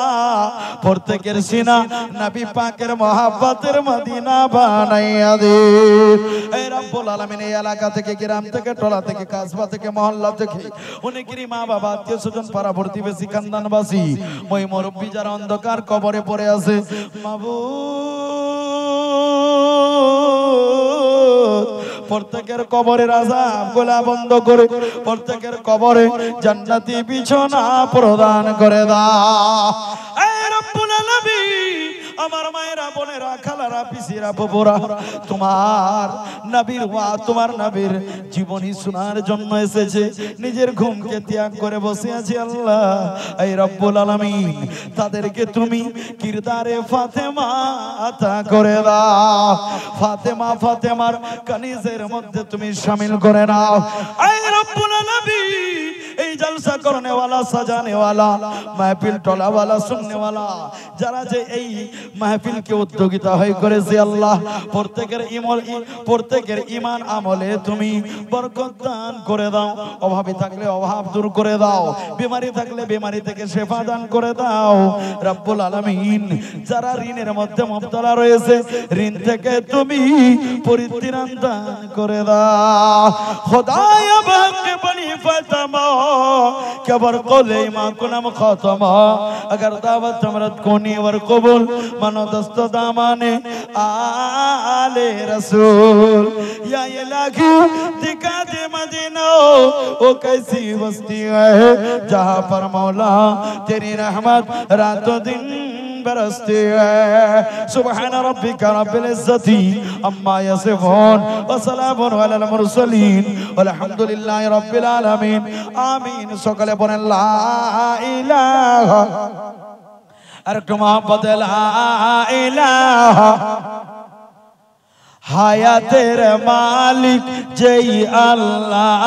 প্রত্যেকের সিনা নবী পাকের মহব্বতের মদিনা বানাইয়া দে হে রব্বুল আলামিন এই এলাকা থেকে গ্রাম থেকে টলা থেকে কাসবা থেকে মহল্লা থেকে অনেকেরই মা বাবা আত্মীয় স্বজন পাড়া প্রতিবেশী খানদানবাসী ওই মুরব্বি যারা অন্ধকার কবরে পড়ে আছে মাবুদ প্রত্যেকের কবরের আযাব গুলা বন্ধ করে প্রত্যেকের কবরে জান্নাতি বিছানা প্রদান করে দাও হে রব্বুল আলামিন আমার মায়েরা বোনেরা খালারা পিসিরা বাবুরা তোমার নবীর জীবনী শোনার জন্য এসেছে নিজের ঘুমকে ত্যাগ করে বসে আছে আল্লাহ এই রব্বুল আলামিন তাদেরকে তুমি কিরদারে ফাতেমা আতা করে দাও ফাতেমার কানিজের মধ্যে তুমি শামিল করে নাও এই রব্বুল আলামিন এই জলসা করনে वाला সাজানে वाला মাহফিল টলা वाला শুননে वाला যারা যে এই মাহফিলকে উদ্যোগিতা হয়ে করেছে আল্লাহ প্রত্যেকের ঈমান আমলে তুমি বরকত দান করে দাও অভাবী থাকলে অভাব দূর করে দাও বিমারি থাকলে বিমারি থেকে শিফা দান করে দাও রব্বুল আলামিন যারা ঋণের মধ্যে মুবতলা রয়েছে ঋণ থেকে তুমি পরিত্রাণ দান করে দাও খোদায়া বাকে বনি ফাতেমা কবর কোলে মা কুনাম খাতমা अगर दावत हमरत कोनी वर कबूल मनो दस्त दामाने आले रसूल या इलाही दिखा दे मदीना ओ कैसी बस्ती है जहां पर मौला तेरी रहमत रातों दिन बरसती है सुबहान रब्बिका रब्बिल इज्जति अम्मा यसिफून व सलामुन अलल मुरसलीन वल्हम्दुलिल्लाहि रब्बिल आलामीन आमीन सकले बोलें ला इलाहा আর একটু মোহাম্মত লা ইলাহা হায়াতের মালিক যেই আল্লাহ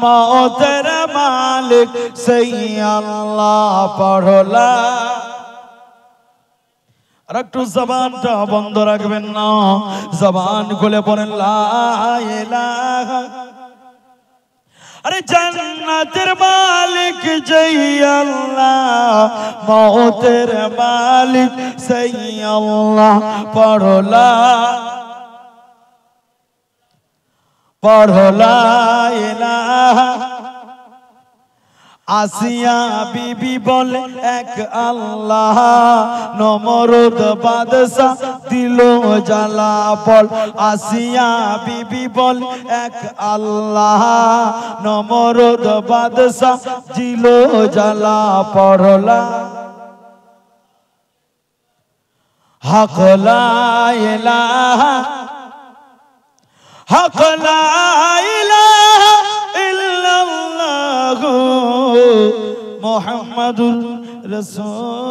মওতের মালিক সেই আল্লাহ পড়লা আর একটু জবানটা বন্ধ রাখবেন না জবান খুলে পড়েন লা ইলাহা अरे जन्नतेर मालिक जय अल्लाह मौतेर मालिक सही अल्लाह पढ़ो ला इलाहा आसिया बीबी बोले एक अल्लाह नमरुद बादशाह दिलो जला पल आसिया बीबी बोले एक अल्लाह नमरुद बादशाह दिलो जला पढ़ला हक ला इलाहा हक ला इलाहा इल्लल्लाहु मुहम्मदुर रसूलुल्लाह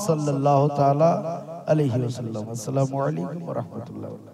सल्लल्लाहु ताला अलैहि वसल्लम। अस्सलामु अलैकुम व रहमतुल्लाह।